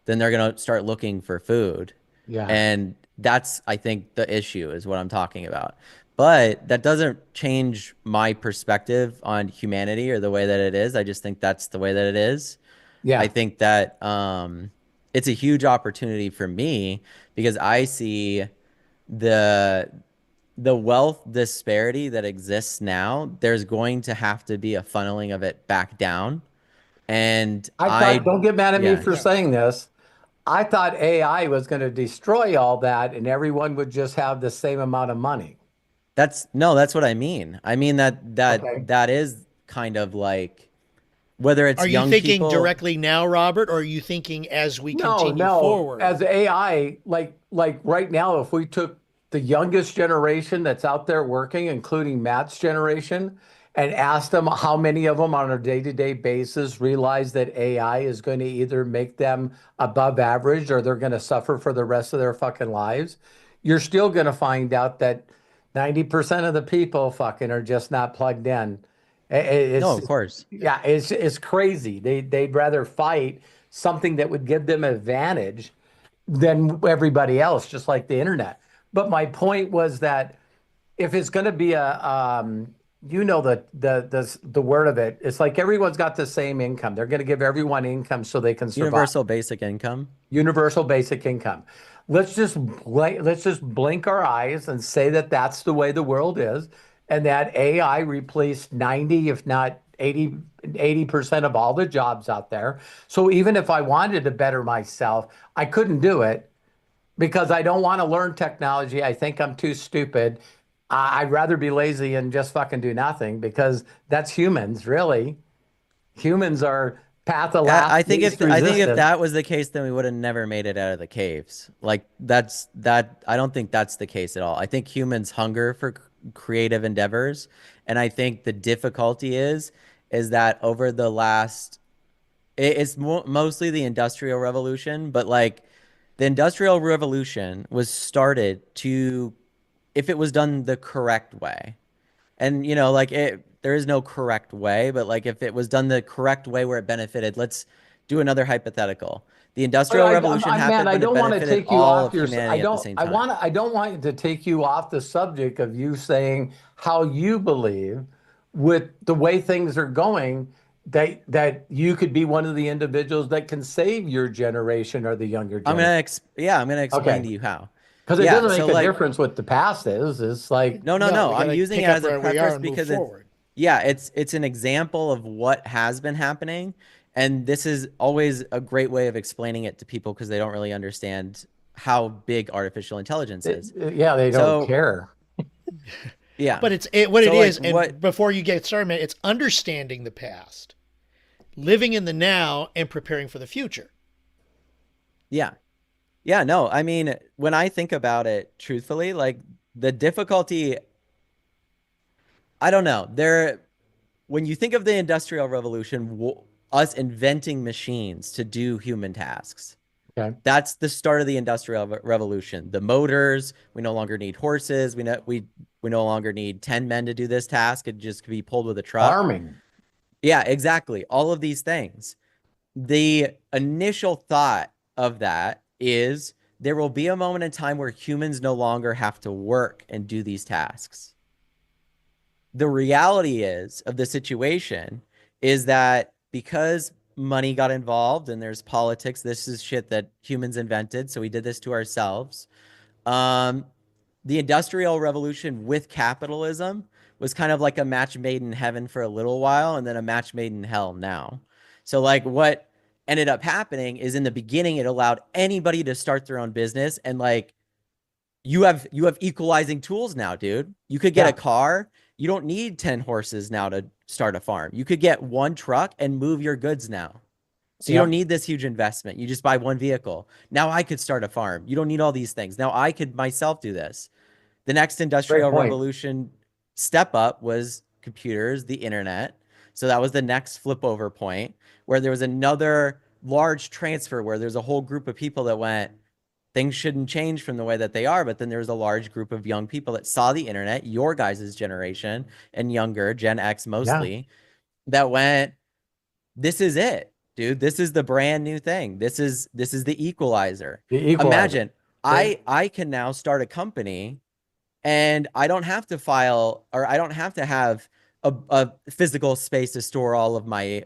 then they're going to start looking for food. Yeah. And that's, I think, the issue is what I'm talking about. But that doesn't change my perspective on humanity or the way that it is. I just think that's the way that it is. I Yeah. think that it's a huge opportunity for me because I see the the wealth disparity that exists now. There's going to have to be a funneling of it back down. And I thought, don't get mad at me yeah, for Yeah. saying this. I thought AI was going to destroy all that and everyone would just have the same amount of money. that's what I mean. I mean that that Okay. that is kind of like whether it's Are you young thinking people. directly now, Robert, or are you thinking as we No, continue no. forward? As AI, like right now, if we took the youngest generation that's out there working, including Matt's generation, and asked them how many of them on a day-to-day basis realize that AI is going to either make them above average or they're going to suffer for the rest of their fucking lives, you're still going to find out that 90% of the people fucking are just not plugged in. No, It's of course. yeah, it's crazy. They'd rather fight something that would give them advantage than everybody else, just like the internet. But my point was that if it's going to be a, the word of it, it's like everyone's got the same income. They're going to give everyone income so they can survive. Universal basic income. Universal basic income. Let's just blink our eyes and say that that's the way the world is, and that AI replaced 90, if not 80% of all the jobs out there. So even if I wanted to better myself, I couldn't do it because I don't want to learn technology. I think I'm too stupid. I'd rather be lazy and just fucking do nothing because that's humans, really. Humans are path of I last think least I think if resistance. that was the case, then we would have never made it out of the caves. Like that. I don't think that's the case at all. I think humans hunger for creative endeavors, and I think the difficulty is that over the last, it's mostly the Industrial Revolution, but like the Industrial Revolution was started to, if it was done the correct way. And like there is no correct way, but like if it was done the correct way where it benefited, let's do another hypothetical. The But Industrial Revolution Man, happened I when it don't want to benefited take you all off of your. humanity at the same time. I don't want to take you off the subject of you saying how you believe with the way things are going that you could be one of the individuals that can save your generation or the younger generation. I'm gonna explain Okay, to you how. because it Yeah, doesn't so make a like difference what the past is. It's like no, no, No, no. we got I'm to using pick it up as a where we are preface and move because it's forward. yeah, it's an example of what has been happening, and this is always a great way of explaining it to people because they don't really understand how big artificial intelligence is. yeah, they don't So, care. yeah. But what it So like is, what and before you get started, man, it's understanding the past, living in the now, and preparing for the future. yeah. Yeah, no. I mean, when I think about it truthfully, like the difficulty, I don't know. When you think of the Industrial Revolution, us inventing machines to do human tasks, Okay. that's the start of the Industrial Revolution. The motors, we no longer need horses. We no longer need 10 men to do this task. It just could be pulled with a truck. Farming. Yeah, exactly. All of these things. The initial thought of that is there will be a moment in time where humans no longer have to work and do these tasks. The reality is of the situation is that because money got involved and there's politics, this is shit that humans invented, so we did this to ourselves. Um, the Industrial Revolution with capitalism was kind of like a match made in heaven for a little while and then a match made in hell now. So, like, what ended up happening is in the beginning, it allowed anybody to start their own business and, like, you have equalizing tools now, dude. You could get a Yeah. car. You don't need 10 horses now to start a farm. You could get one truck and move your goods now. So you don't Yep. need this huge investment. You just buy one vehicle. Now I could start a farm. You don't need all these things. Now I could myself do this. The next Great industrial point. revolution step up was computers, the internet. So that was the next flip over point where there was another large transfer where there's a whole group of people that went, things shouldn't change from the way that they are. But then there was a large group of young people that saw the internet, your guys' generation and younger, Gen X Yeah. mostly, that went, this is it, dude. This is the brand new thing. This is the equalizer. The equalizer. Imagine Great. I can now start a company and I don't have to file or I don't have to have a physical space to store all of my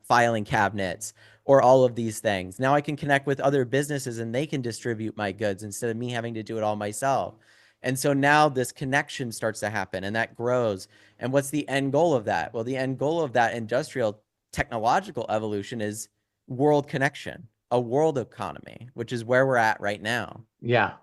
filing cabinets or all of these things. Now I can connect with other businesses and they can distribute my goods instead of me having to do it all myself. And so now this connection starts to happen and that grows. And what's the end goal of that? Well, the end goal of that industrial technological evolution is world connection, a world economy, which is where we're at right now. Yeah.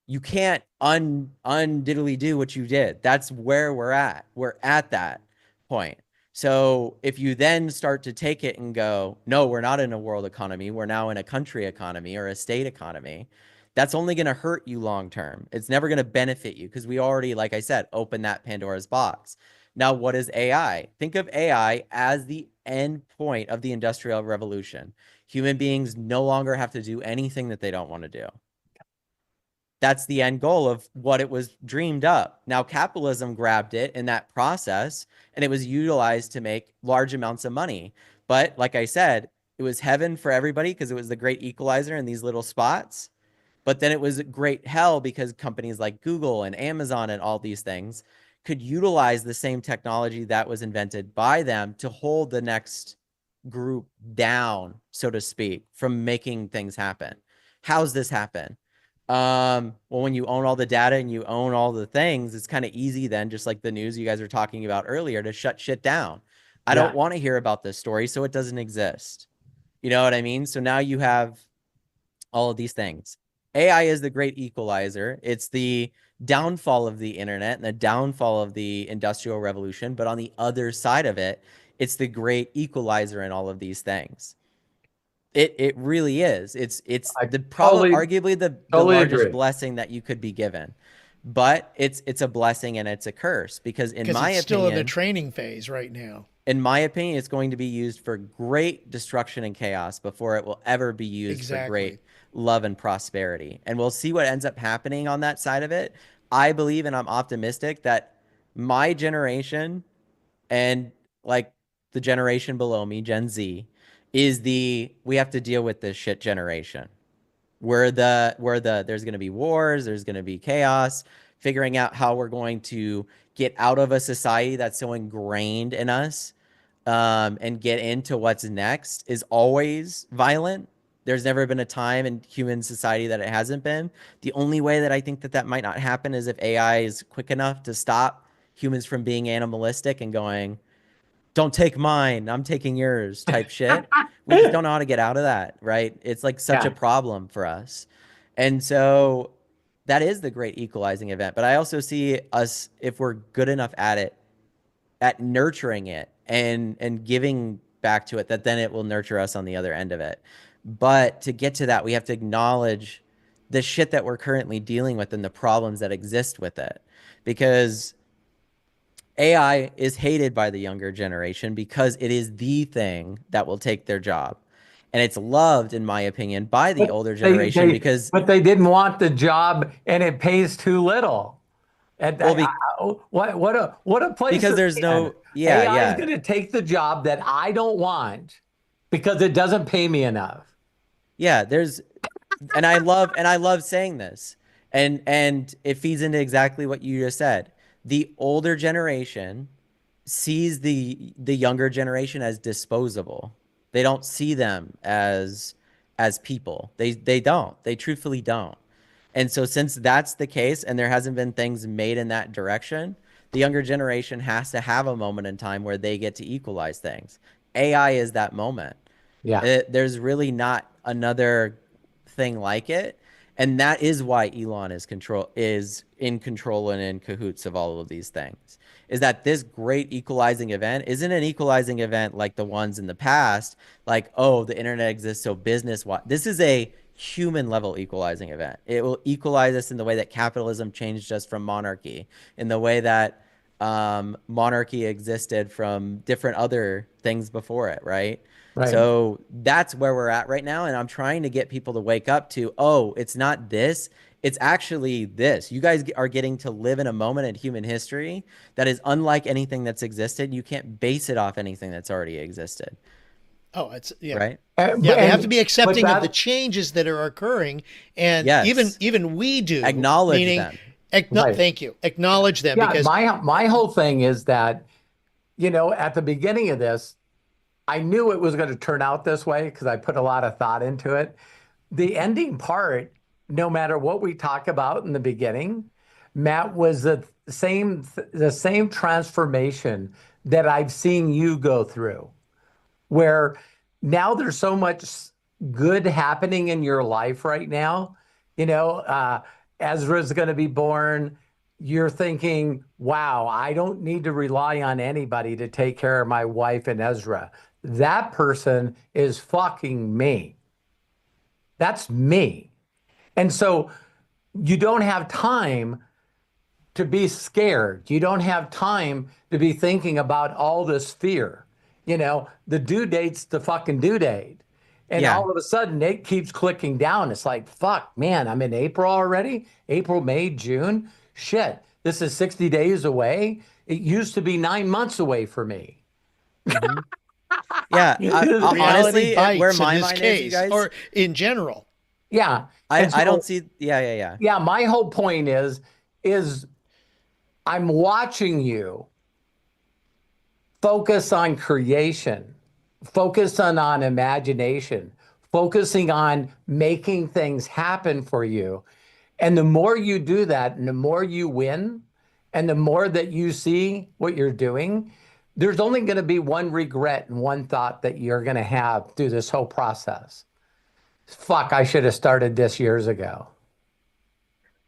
You can't undiddly do what you did. That's where we're at. We're at that point. So if you then start to take it and go, no, we're not in a world economy. We're now in a country economy or a state economy. That's only going to hurt you long term. It's never going to benefit you because we already, like I said, opened that Pandora's box. Now, what is AI? Think of AI as the end point of the Industrial Revolution. Human beings no longer have to do anything that they don't want to do. That's the end goal of what it was dreamed up. Now, capitalism grabbed it in that process and it was utilized to make large amounts of money. But like I said, it was heaven for everybody because it was the great equalizer in these little spots. But then it was great hell because companies like Google and Amazon and all these things could utilize the same technology that was invented by them to hold the next group down, so to speak, from making things happen. How's this happen? Well, when you own all the data and you own all the things, it's kind of easy then, just like the news you guys were talking about earlier, to shut shit down. I Yeah. don't want to hear about this story, so it doesn't exist. You know what I mean? So now you have all of these things. AI is the great equalizer. It's the downfall of the internet and the downfall of the industrial revolution. But on the other side of it, it's the great equalizer in all of these things. It really is. It's I the probably totally, arguably the totally largest agree. blessing that you could be given. But it's a blessing and it's a curse because Because it's still in the training phase right now. in my opinion, it's going to be used for great destruction and chaos before it will ever be used for Exactly. great love and prosperity. And we'll see what ends up happening on that side of it. I believe and I'm optimistic that my generation and like the generation below me, Gen Z, is the we have to deal with this shit generation. Where there's going to be wars, there's going to be chaos, figuring out how we're going to get out of a society that's so ingrained in us and get into what's next is always violent. There's never been a time in human society that it hasn't been. The only way that I think that that might not happen is if AI is quick enough to stop humans from being animalistic and going, don't take mine, I'm taking yours type shit. We just don't know how to get out of that, right? It's like such a Yeah. problem for us. And so that is the great equalizing event. But I also see us, if we're good enough at it, at nurturing it and giving back to it, that then it will nurture us on the other end of it. But to get to that, we have to acknowledge the shit that we're currently dealing with and the problems that exist with it. Because AI is hated by the younger generation because it is the thing that will take their job. And it's loved, in my opinion, by the But older they, generation they, because, but they didn't want the job and it pays too little. And well, be, what a place because to there's stand. no, yeah, AI is yeah. going to take the job that I don't want because it doesn't pay me enough. Yeah, there's and I love saying this. And it feeds into exactly what you just said. The older generation sees the younger generation as disposable. They don't see them as people. They don't. They truthfully don't. And so since that's the case and there hasn't been things made in that direction, the younger generation has to have a moment in time where they get to equalize things. AI is that moment. Yeah. There's really not another thing like it. And that is why Elon is in control and in cahoots of all of these things. Is that this great equalizing event isn't an equalizing event like the ones in the past, like, oh, the internet exists so business wise. This is a human level equalizing event. It will equalize us in the way that capitalism changed us from monarchy, in the way that monarchy existed from different other things before it, right? Right. So that's where we're at right now. And I'm trying to get people to wake up to, oh, it's not this. It's actually this. You guys are getting to live in a moment in human history that is unlike anything that's existed. You can't base it off anything that's already existed, Oh, it's yeah. right? Yeah, they have to be But accepting of the that changes that are occurring, and even Yes. even we do, Acknowledge meaning, them. right. thank you, acknowledge them Yeah, because my whole thing is that, at the beginning of this, I knew it was going to turn out this way because I put a lot of thought into it. The ending part, no matter what we talk about in the beginning, Matt, was the same transformation that I've seen you go through, where now there's so much good happening in your life right now. You know, Ezra's going to be born. You're thinking, wow, I don't need to rely on anybody to take care of my wife and Ezra. That person is fucking me. That's me. And so you don't have time to be scared. You don't have time to be thinking about all this fear. The due date's the fucking due date. And Yeah. all of a sudden it keeps clicking down. It's like, fuck, man, I'm in April already. April, May, June. Shit, this is 60 days away. It used to be 9 months away for me. Hmm. Yeah. reality Honestly, where bites in my this mind is, you case, guys, or in general. Yeah. And I don't so, see. Yeah. Yeah. Yeah. yeah, my whole point is I'm watching you focus on creation, focus on imagination, focusing on making things happen for you. And the more you do that, and the more you win, and the more that you see what you're doing, there's only going to be one regret and one thought that you're going to have through this whole process. Fuck, I should have started this years ago.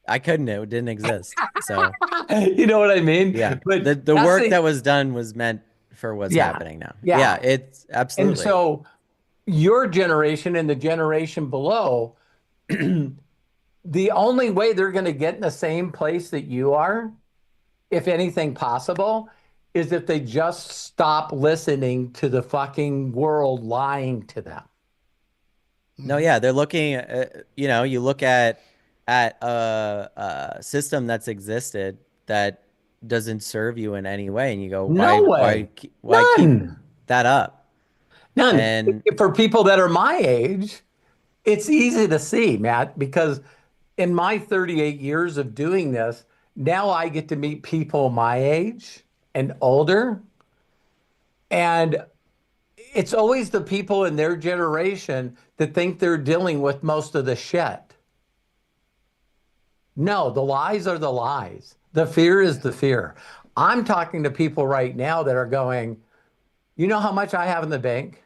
I couldn't. It didn't exist. So You know what I mean? yeah, But the that's work the, that was done was meant for what's yeah, happening now. yeah. Yeah. It's And absolutely. so your generation and the generation below, the only way they're going to get in the same place that you are, if anything possible, is if they just stop listening to the fucking world lying to them. No, Mhm. yeah, they're looking at, you look at a system that's existed that doesn't serve you in any way, and you go, No way. why keep None. that up? None. And For people that are my age, it's easy to see, Matt, because in my 38 years of doing this, now I get to meet people my age and older. And it's always the people in their generation that think they're dealing with most of the shit. No, the lies are the lies. The fear is Yeah. the fear. I'm talking to people right now that are going, you know how much I have in the bank?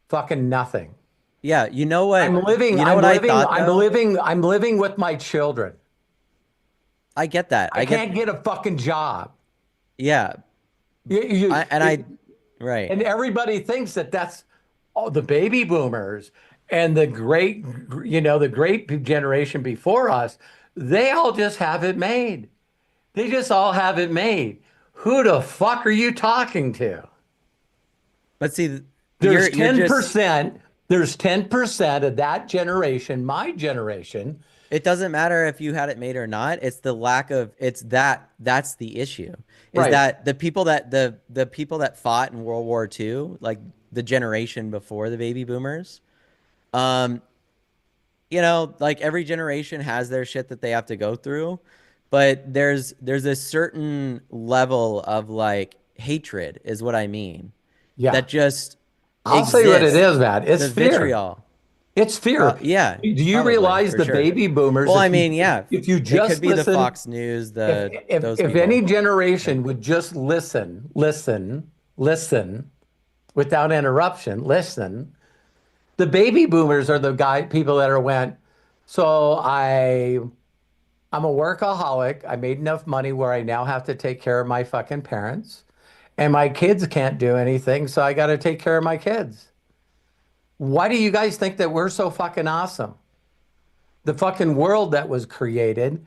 Fucking nothing. yeah, I'm living, you know I'm what I living, thought I'm though? living, I'm living with my children. I get that. I can't get a fucking job. Yeah, You, you, I and it, I, right. and everybody thinks that that's the baby boomers and the great generation before us. They all just have it made. They just all have it made. Who the fuck are you talking to? But see, There's you're just 10%. There's 10% of that generation, my generation. it doesn't matter if you had it made or not. It's the lack of that's the issue. Is Right. that the people that fought in World War II, like the generation before the baby boomers, um, like every generation has their shit that they have to go through, but there's a certain level of like hatred is what I mean Yeah. that just I'll say what it exists. is, Matt. It's The fear. vitriol. It's fear. Yeah, Do you probably realize for the sure. baby boomers, Well, I mean, yeah, if you it could just be the listen, Fox News, if those if any people. generation Like, would just listen without interruption, listen, the baby boomers are the people that are went, so I'm a workaholic. I made enough money where I now have to take care of my fucking parents. And my kids can't do anything, so I got to take care of my kids. Why do you guys think that we're so fucking awesome? The fucking world that was created,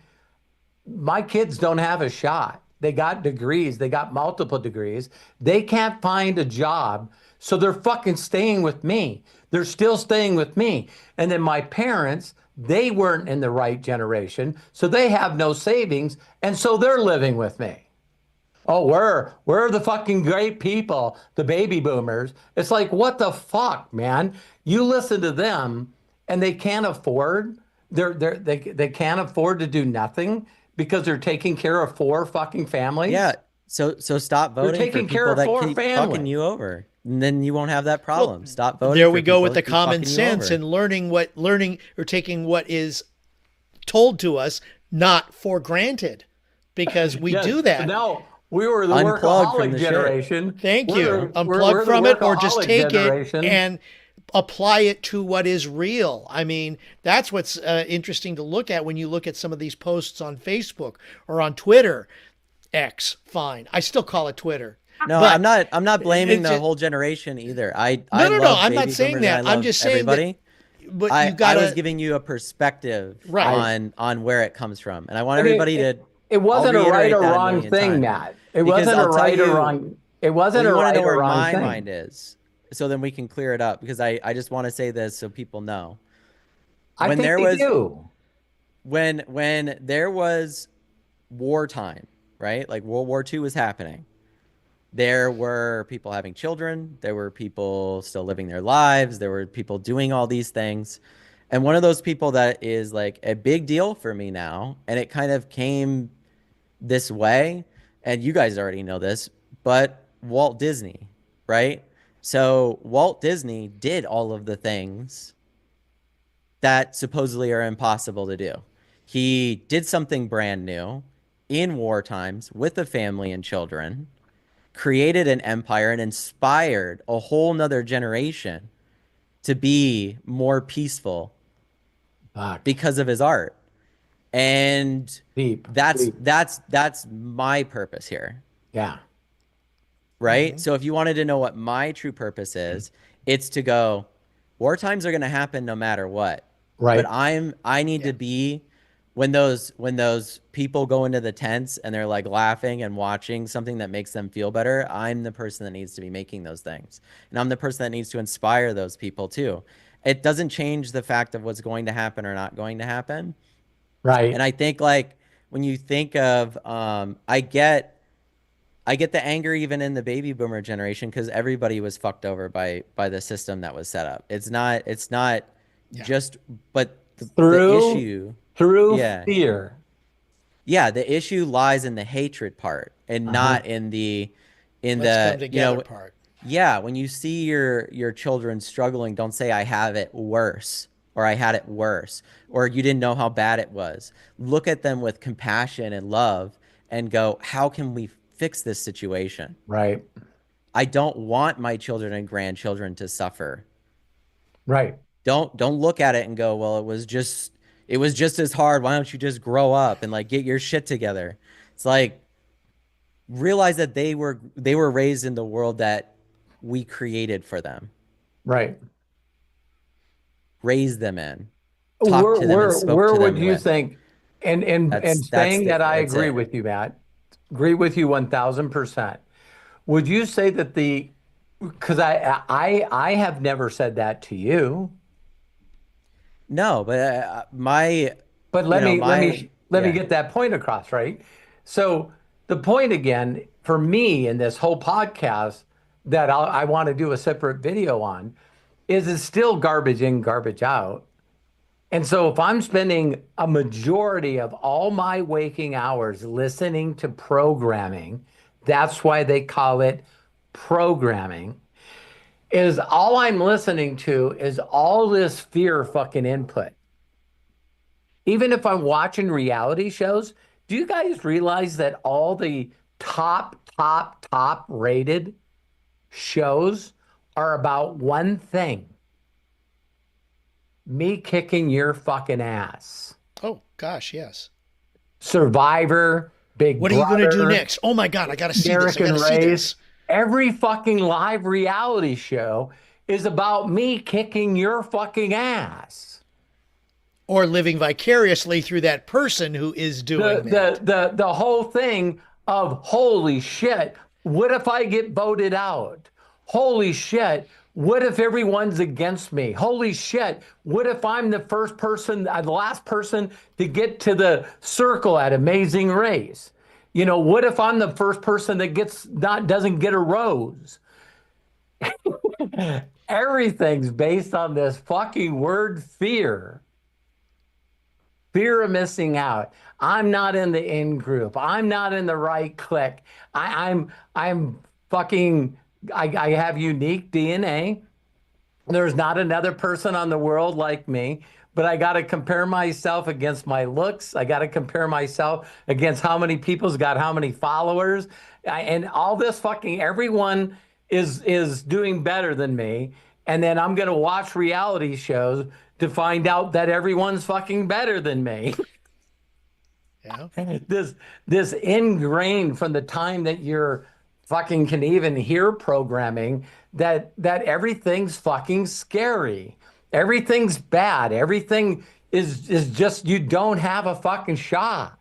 my kids don't have a shot. They got degrees, they got multiple degrees. They can't find a job, so they're fucking staying with me. They're still staying with me. And then my parents, they weren't in the right generation, so they have no savings, and so they're living with me. Oh, we're the fucking great people, the baby boomers. It's like, what the fuck, man? You listen to them and they can't afford they can't afford to do nothing because they're taking care of four fucking yeah, families. so stop They're voting for taking care people of that four keep fucking families. you over, and then you won't have that Well, problem. Stop voting there for we go people with that the keep common fucking you sense over. and taking what is told to us not for granted, because we Yes. do that. No, we were the Unplug from workaholic the shit. generation. Thank you. Unplug We're the from it or just workaholic take it generation. and apply it to what is real. I mean, that's what's interesting to look at when you look at some of these posts on Facebook or on Twitter. X, fine. I still call it Twitter. No, But I'm not blaming it's the just, whole generation either. I no. love I'm not baby saying boomers and I that. I'm love just saying that. everybody. But you I was gotta giving you a perspective right. I on where it comes from, and I want And everybody to. it I'll wasn't a right reiterate or that a wrong million thing, times Matt. It because wasn't a I'll tell right or you. wrong. It Well, wasn't a you want to right know or where wrong my thing. mind is, so then we can clear it up because I just want to say this so people know. I When think there they was do. when there was wartime, right? Like World War II was happening. There were people having children, there were people still living their lives, there were people doing all these things. And one of those people that is like a big deal for me now, and it kind of came this way, and you guys already know this, but Walt Disney, right? So Walt Disney did all of the things that supposedly are impossible to do. He did something brand new in war times with a family and children, created an empire and inspired a whole nother generation to be more peaceful Fuck. because of his art. And Deep, that's deep. that's that's my purpose here, Yeah. right? So if you wanted to know what my true purpose is, it's to go, war times are going to happen no matter what. But Right. I need Yeah. to be when those people go into the tents and they're like laughing and watching something that makes them feel better, I'm the person that needs to be making those things. And I'm the person that needs to inspire those people too. It doesn't change the fact of what's going to happen or not going to happen. Right. And I think like when you think of I get the anger even in the baby boomer generation because everybody was fucked over by the system that was set up. It's not Yeah. just but the Through issue, through yeah. fear. Yeah, the issue lies in the hatred part and Uh-huh. not in Let's come the, together part. yeah, when you see your children struggling, don't say I have it worse or I had it worse or you didn't know how bad it was. Look at them with compassion and love and go, how can we fix this situation? Right. I don't want my children and grandchildren to suffer. Right. Don't look at it and go, well, it was just as hard. Why don't you just grow up and like get your shit together? It's like realize that they were raised in the world that we created for them, Right. raised them in, talked Where to them and where spoke where to would them you with. think and That's saying that I that's agree it. with you, Matt. Agree with you 1000%. Would you say that the because I have never said that to you, No, but my but you know my let me yeah. get that point across, right? So the point again for me in this whole podcast that I want to do a separate video on is it's still garbage in, garbage out. And so if I'm spending a majority of all my waking hours listening to programming, that's why they call it programming, is all I'm listening to is all this fear fucking input. Even if I'm watching reality shows, do you guys realize that all the top rated shows are about one thing? Me kicking your fucking ass. Oh, gosh, yes. Survivor, Big What are you going to do Brother, next? Oh, my God, I got to see this. I got American to see Race. this. Every fucking live reality show is about me kicking your fucking ass. Or living vicariously through that person who is doing that. The whole thing of holy shit, what if I get voted out? Holy shit, what if everyone's against me? Holy shit, what if I'm the first person, the last person to get to the circle at Amazing Race? You know, what if I'm the first person that doesn't get a rose? Everything's based on this fucking word fear. Fear of missing out. I'm not in the in group. I'm not in the right clique. I'm fucking I have unique DNA. There's not another person on the world like me, but I got to compare myself against my looks. I got to compare myself against how many people's got how many followers. And all this fucking everyone is doing better than me. And then I'm going to watch reality shows to find out that everyone's fucking better than me. Yeah. This ingrained from the time that you're fucking can even hear programming that everything's fucking scary. Everything's bad. Everything is just you don't have a fucking shot.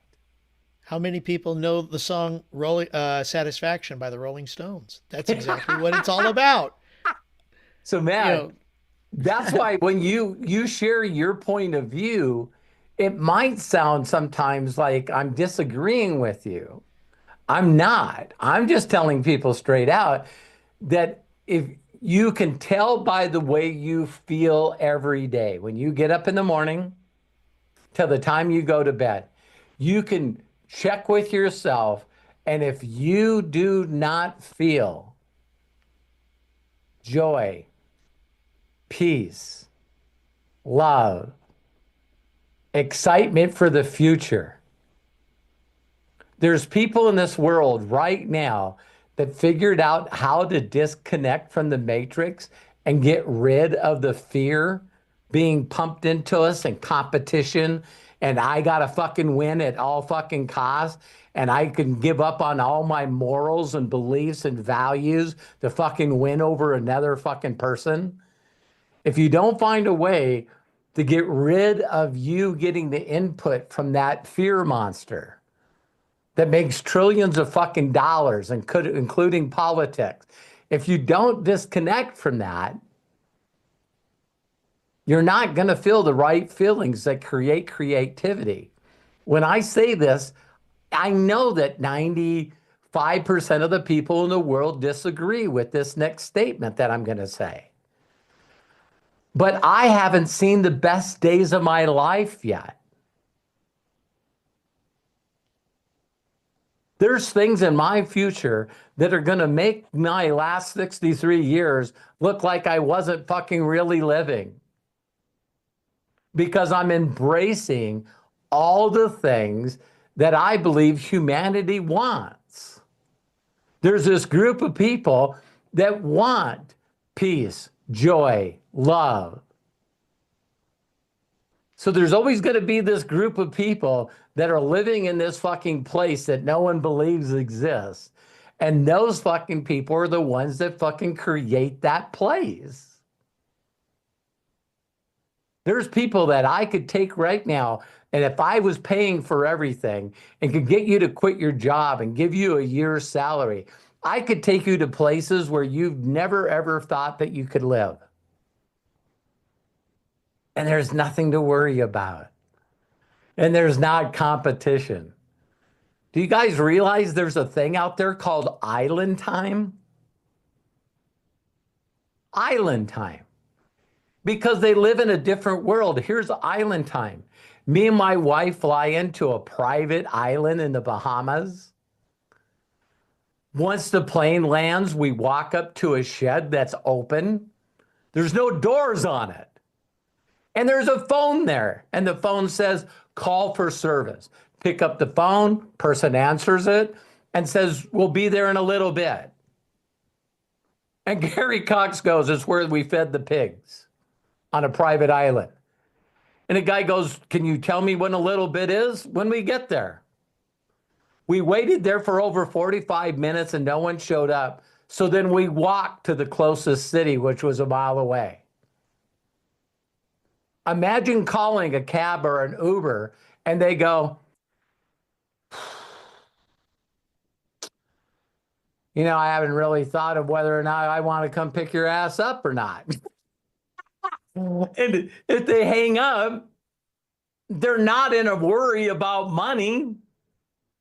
How many people know the song Satisfaction by the Rolling Stones? That's exactly what it's all about. So, man, that's why when you share your point of view, it might sound sometimes like I'm disagreeing with you. I'm not. I'm just telling people straight out that if you can tell by the way you feel every day, when you get up in the morning till the time you go to bed, you can check with yourself. And if you do not feel joy, peace, love, excitement for the future. There's people in this world right now that figured out how to disconnect from the matrix and get rid of the fear being pumped into us and competition. And I got to fucking win at all fucking costs. And I can give up on all my morals and beliefs and values to fucking win over another fucking person. If you don't find a way to get rid of you getting the input from that fear monster that makes trillions of fucking dollars, including politics, if you don't disconnect from that, you're not going to feel the right feelings that create creativity. When I say this, I know that 95% of the people in the world disagree with this next statement that I'm going to say. But I haven't seen the best days of my life yet. There's things in my future that are going to make my last 63 years look like I wasn't fucking really living. Because I'm embracing all the things that I believe humanity wants. There's this group of people that want peace, joy, love. So there's always going to be this group of people that are living in this fucking place that no one believes exists. And those fucking people are the ones that fucking create that place. There's people that I could take right now, and if I was paying for everything and could get you to quit your job and give you a year's salary, I could take you to places where you've never ever thought that you could live. And there's nothing to worry about. And there's not competition. Do you guys realize there's a thing out there called island time? Island time. because they live in a different world. Here's island time. Me and my wife fly into a private island in the Bahamas. Once the plane lands, we walk up to a shed that's open. There's no doors on it. And there's a phone there. And the phone says, call for service. Pick up the phone, person answers it, and says, we'll be there in a little bit. And Gary Cox goes, it's where we fed the pigs on a private island. And the guy goes, can you tell me when a little bit is? When we get there. We waited there for over 45 minutes and no one showed up. So then we walked to the closest city, which was a mile away. Imagine calling a cab or an Uber and they go, you know, I haven't really thought of whether or not I want to come pick your ass up or not. And if they hang up, they're not in a worry about money.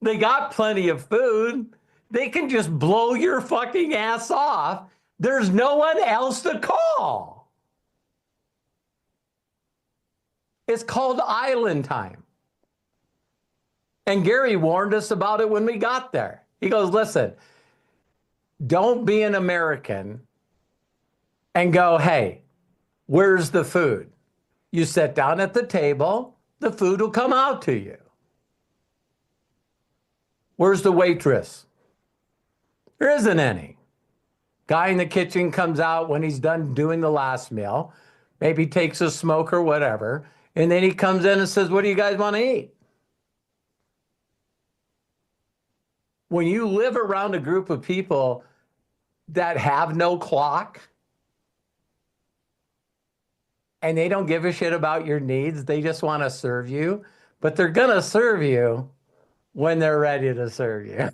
They got plenty of food. They can just blow your fucking ass off. There's no one else to call. It's called island time. And Gary warned us about it when we got there. He goes, listen, don't be an American and go, hey, where's the food? You sit down at the table, the food will come out to you. Where's the waitress? There isn't any. Guy in the kitchen comes out when he's done doing the last meal, maybe takes a smoke or whatever, and then he comes in and says, what do you guys want to eat? When you live around a group of people that have no clock and they don't give a shit about your needs, they just want to serve you, but they're going to serve you when they're ready to serve you.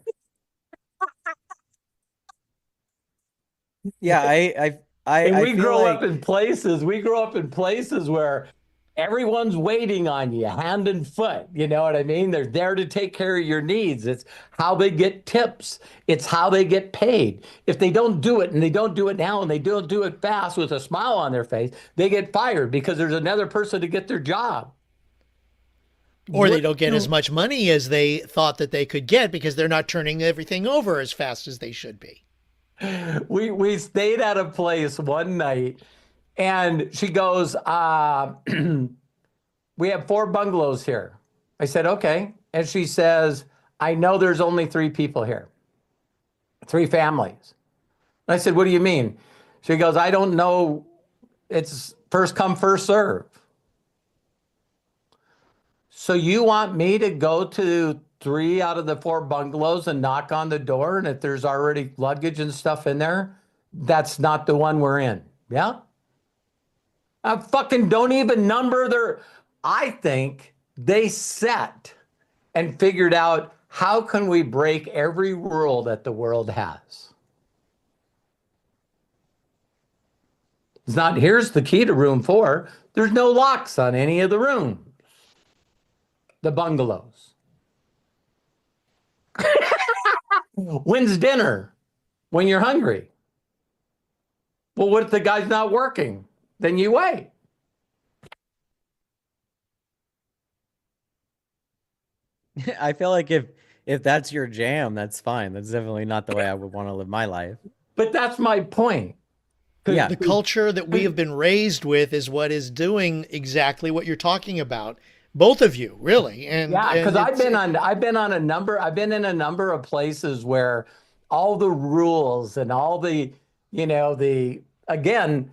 Yeah, And I we feel grow like up in places, where everyone's waiting on you hand and foot. You know what I mean? They're there to take care of your needs. It's how they get tips. It's how they get paid. If they don't do it, and they don't do it now, and they don't do it fast with a smile on their face, they get fired because there's another person to get their job. Or they What don't get do as much money as they thought that they could get because they're not turning everything over as fast as they should be. we stayed at a place one night, and she goes, we have 4 bungalows here. I said, okay. And she says, I know there's only 3 people here, 3 families. And I said, what do you mean? She goes, I don't know. It's first come, first serve. So you want me to go to 3 out of the 4 bungalows and knock on the door, and if there's already luggage and stuff in there, that's not the one we're in. Yeah? I fucking don't even number their. I think they set and figured out, how can we break every rule that the world has? It's not, here's the key to room 4. There's no locks on any of the rooms, the bungalows. When's dinner? When you're hungry. Well, what if the guy's not working? Then you wait. I feel like if that's your jam, that's fine. That's definitely not the way I would want to live my life. But that's my point. Yeah. The culture that we have been raised with is what is doing exactly what you're talking about. Both of you, really. Yeah, because I've been in a number of places where all the rules and all the, again,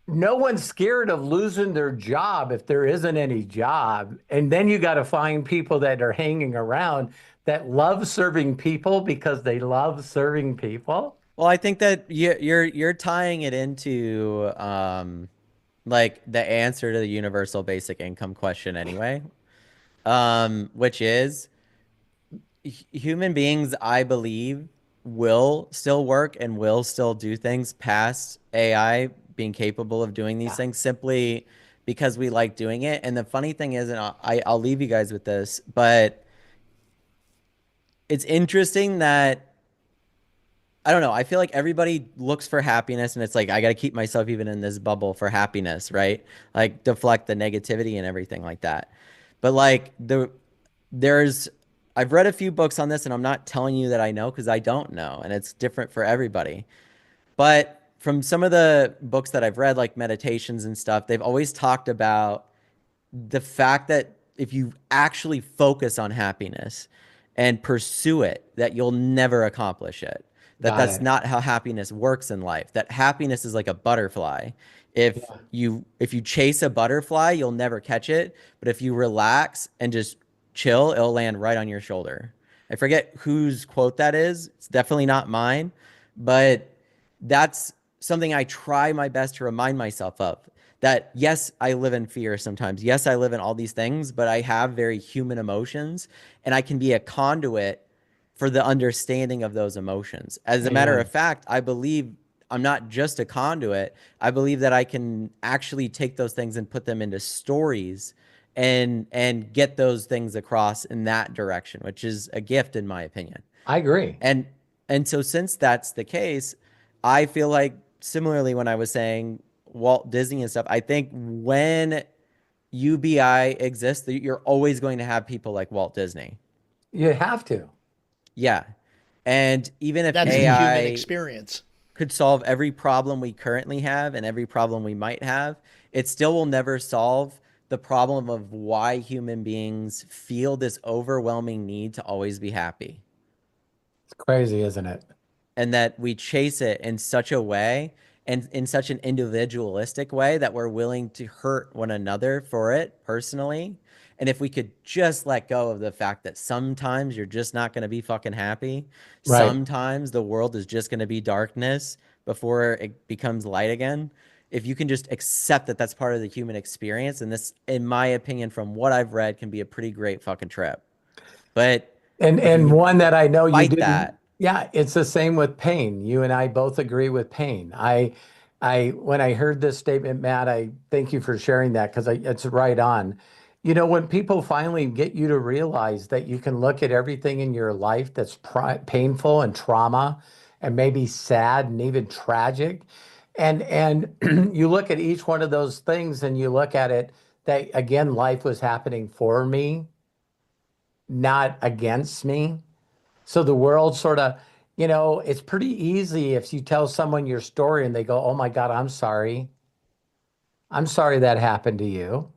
no one's scared of losing their job if there isn't any job. And then you got to find people that are hanging around that love serving people because they love serving people. Well, I think that you're tying it into like the answer to the universal basic income question anyway, which is human beings, I believe, will still work and will still do things past AI being capable of doing these things simply because we like doing it. And the funny thing is, and I'll leave you guys with this, but it's interesting that I don't know. I feel like everybody looks for happiness and it's like I got to keep myself even in this bubble for happiness, right? Like deflect the negativity and everything like that. But like there's I've read a few books on this and I'm not telling you that I know because I don't know and it's different for everybody. But from some of the books that I've read like meditations and stuff, they've always talked about the fact that if you actually focus on happiness and pursue it, that you'll never accomplish it. That Got that's it. not how happiness works in life. That happiness is like a butterfly. Yeah. If you chase a butterfly, you'll never catch it. But if you relax and just chill, it'll land right on your shoulder. I forget whose quote that is. It's definitely not mine, but that's something I try my best to remind myself of that yes, I live in fear sometimes. Yes, I live in all these things, but I have very human emotions and I can be a conduit for the understanding of those emotions. As a matter of Amen. fact, I believe I'm not just a conduit. I believe that I can actually take those things and put them into stories and get those things across in that direction, which is a gift in my opinion. I agree. And and so since that's the case, I feel like similarly when I was saying Walt Disney and stuff, I think when UBI exists, you're always going to have people like Walt Disney. You have to. Yeah. And even if That's the human AI experience. could solve every problem we currently have and every problem we might have, it still will never solve the problem of why human beings feel this overwhelming need to always be happy. It's crazy, isn't it? And that we chase it in such a way and in such an individualistic way that we're willing to hurt one another for it personally. And if we could just let go of the fact that sometimes you're just not going to be fucking happy, Right. sometimes the world is just going to be darkness before it becomes light again. If you can just accept that that's part of the human experience, and this, in my opinion, from what I've read, can be a pretty great fucking trip. But if And you one that I know you fight didn't. that, Yeah, it's the same with pain. You and I both agree with pain. I when I heard this statement, Matt, I thank you for sharing that because it's right on. You know, when people finally get you to realize that you can look at everything in your life that's painful and trauma and maybe sad and even tragic, and you look at each one of those things and you look at it that again, life was happening for me, not against me. So the world sort of, it's pretty easy if you tell someone your story and they go, "Oh my God, I'm sorry. I'm sorry that happened to you."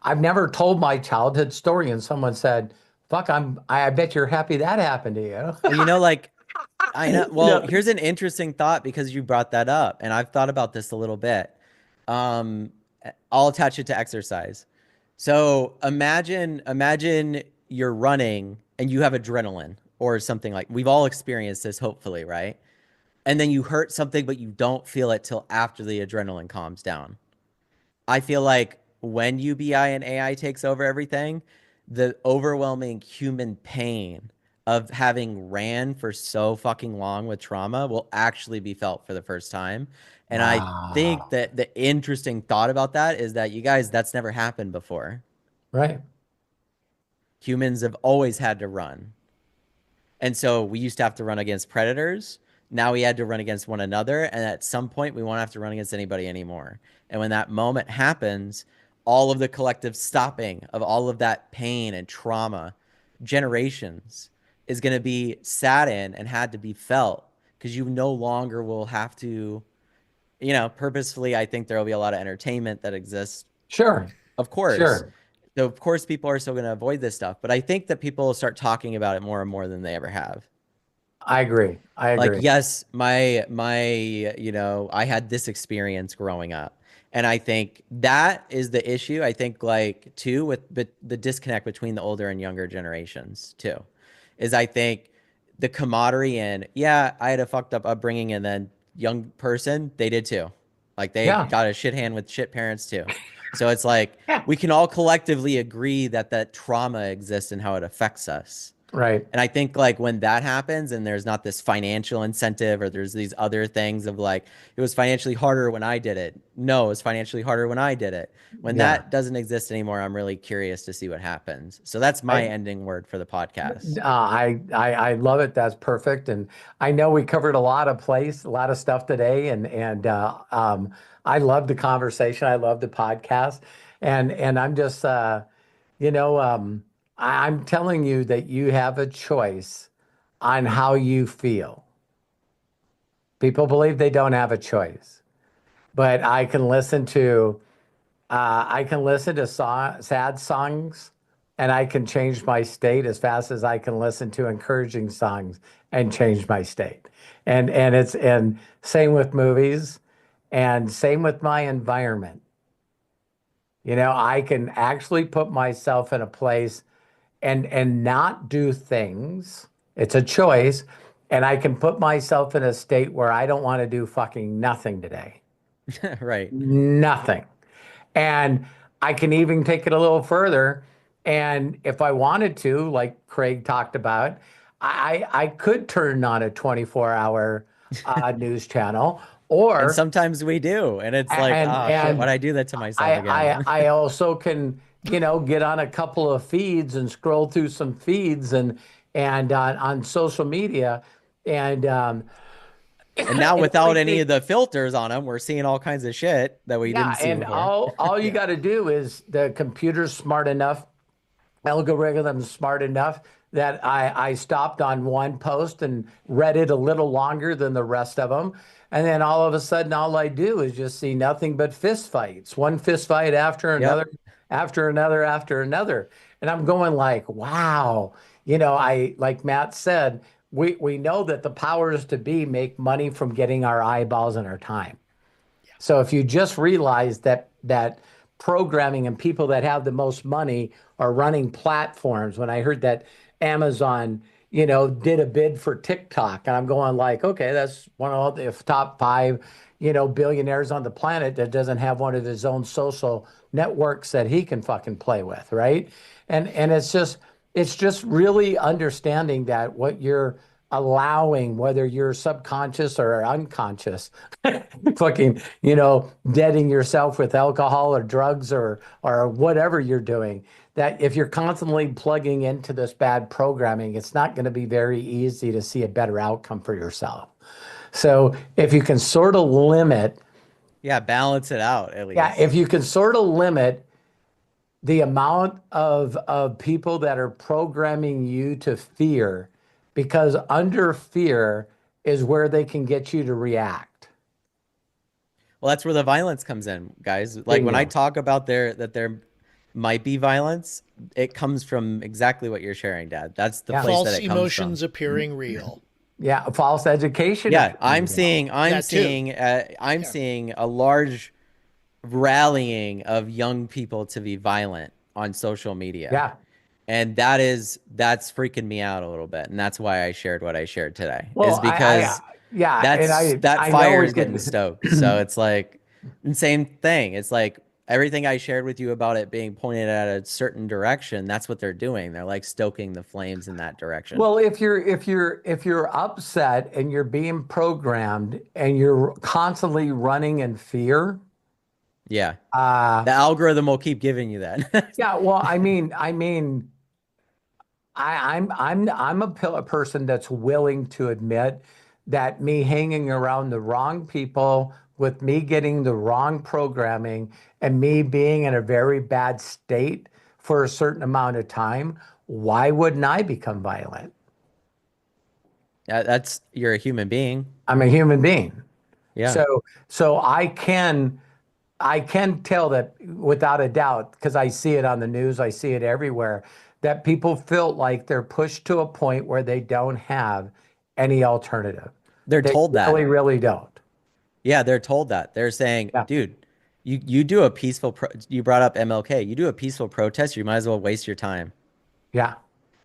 I've never told my childhood story and someone said, "Fuck, I bet you're happy that happened to well, like I know. you." Well, here's an interesting thought because you brought that up, and I've thought about this a little bit. Um, I'll attach it to exercise. So imagine you're running and you have adrenaline or something like we've all experienced this, hopefully, right? And then you hurt something, but you don't feel it till after the adrenaline calms down. I feel like when UBI and AI takes over everything, the overwhelming human pain of having ran for so fucking long with trauma will actually be felt for the first time. And I think Wow. that the interesting thought about that is that you guys, that's never happened before. Right. Humans have always had to run. And so we used to have to run against predators. Now we had to run against one another. And at some point, we won't have to run against anybody anymore. And when that moment happens, all of the collective stopping of all of that pain and trauma, generations, is going to be sat in and had to be felt because you no longer will have to, purposefully. I think there will be a lot of entertainment that exists, Sure. of course. Sure. So, of course, people are still going to avoid this stuff. But I think that people will start talking about it more and more than they ever have. I agree. I Like agree. yes, I had this experience growing up, and I think that is the issue. I think like too with the disconnect between the older and younger generations too is I think the camaraderie and yeah, I had a fucked up upbringing, and then young person they did too, like they Yeah. got a shit hand with shit parents too. So it's like Yeah. we can all collectively agree that that trauma exists and how it affects us. Right. And I think like when that happens and there's not this financial incentive or there's these other things of like, it was financially harder when I did it. No, it was financially harder when I did it. When Yeah. that doesn't exist anymore, I'm really curious to see what happens. So that's my I, ending word for the podcast. I love it. That's perfect. And I know we covered a lot of stuff today, and I love the conversation. I love the podcast, and I'm just you know I'm telling you that you have a choice on how you feel. People believe they don't have a choice, but I can listen to sad songs and I can change my state as fast as I can listen to encouraging songs and change my state. And same with movies and same with my environment. You know, I can actually put myself in a place and not do things. It's a choice. And I can put myself in a state where I don't want to do fucking nothing today. Right. Nothing. And I can even take it a little further. And if I wanted to, like Craig talked about, I could turn on a 24-hour news channel, And or sometimes we do. And it's like, oh shit, why'd and I do that to myself again? I also can, get on a couple of feeds and scroll through some feeds and on social media, and And now and without any of the filters on them, we're seeing all kinds of shit that we didn't yeah, see and before. all you got to do is the computer's smart enough, algorithm's smart enough that I stopped on one post and read it a little longer than the rest of them. And then all of a sudden, all I do is just see nothing but fist fights, one fist fight after Yep. another, after another, after another. And I'm going like, wow, like Matt said, we know that the powers to be make money from getting our eyeballs and our time. So if you just realize that programming and people that have the most money are running platforms, when I heard that Amazon, did a bid for TikTok, and I'm going like, okay, that's one of the top five, billionaires on the planet that doesn't have one of his own social networks that he can fucking play with, right? And it's just really understanding that what you're allowing, whether you're subconscious or unconscious, fucking, deading yourself with alcohol or drugs or whatever you're doing, that if you're constantly plugging into this bad programming, it's not going to be very easy to see a better outcome for yourself. So if you can sort of limit, Yeah, balance it out at yeah, least. if you can sort of limit the amount of people that are programming you to fear, because under fear is where they can get you to react. Well, that's where the violence comes in, guys. Like when I Bingo. talk about there might be violence, it comes from exactly what you're sharing, Dad. That's the Yeah. place that False it comes from. emotions appearing real. Yeah. False education Yeah, appearing real. That too. I'm Yeah. seeing a large rallying of young people to be violent on social media. Yeah. And that's freaking me out a little bit. And that's why I shared what I shared today, Well, is because yeah, and that I know fire we is getting could. stoked. So it's like, and same thing. It's like everything I shared with you about it being pointed at a certain direction, that's what they're doing. They're like stoking the flames in that direction. Well, if you're upset and you're being programmed and you're constantly running in fear, Yeah. uh, The algorithm will keep giving you that. yeah. Well, I mean, I'm a person that's willing to admit that me hanging around the wrong people, with me getting the wrong programming, and me being in a very bad state for a certain amount of time, why wouldn't I become violent? That's you're a human being. I'm a human being. Yeah. So I can tell that without a doubt, because I see it on the news, I see it everywhere, that people feel like they're pushed to a point where they don't have any alternative. They're They told really, that. really don't. Yeah, they're told that. They're saying, Yeah, dude, you do a you brought up MLK. You do a peaceful protest, you might as well waste your time. yeah,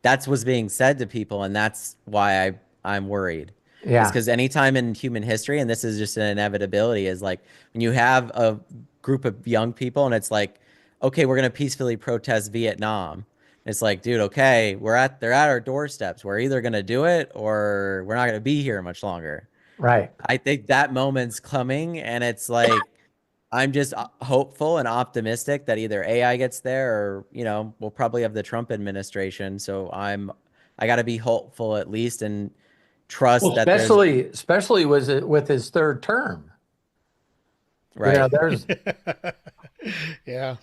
That's what's being said to people, and that's why I'm worried. Is yeah, because anytime in human history, and this is just an inevitability, is like when you have a group of young people and it's like, okay, we're gonna peacefully protest Vietnam. It's like, dude, okay, they're at our doorsteps. We're either gonna do it or we're not gonna be here much longer. Right. I think that moment's coming, and it's like I'm just hopeful and optimistic that either AI gets there or, we'll probably have the Trump administration. So I got to be hopeful at least and Well, trust that there's especially was it with his third term. right. There's Yeah.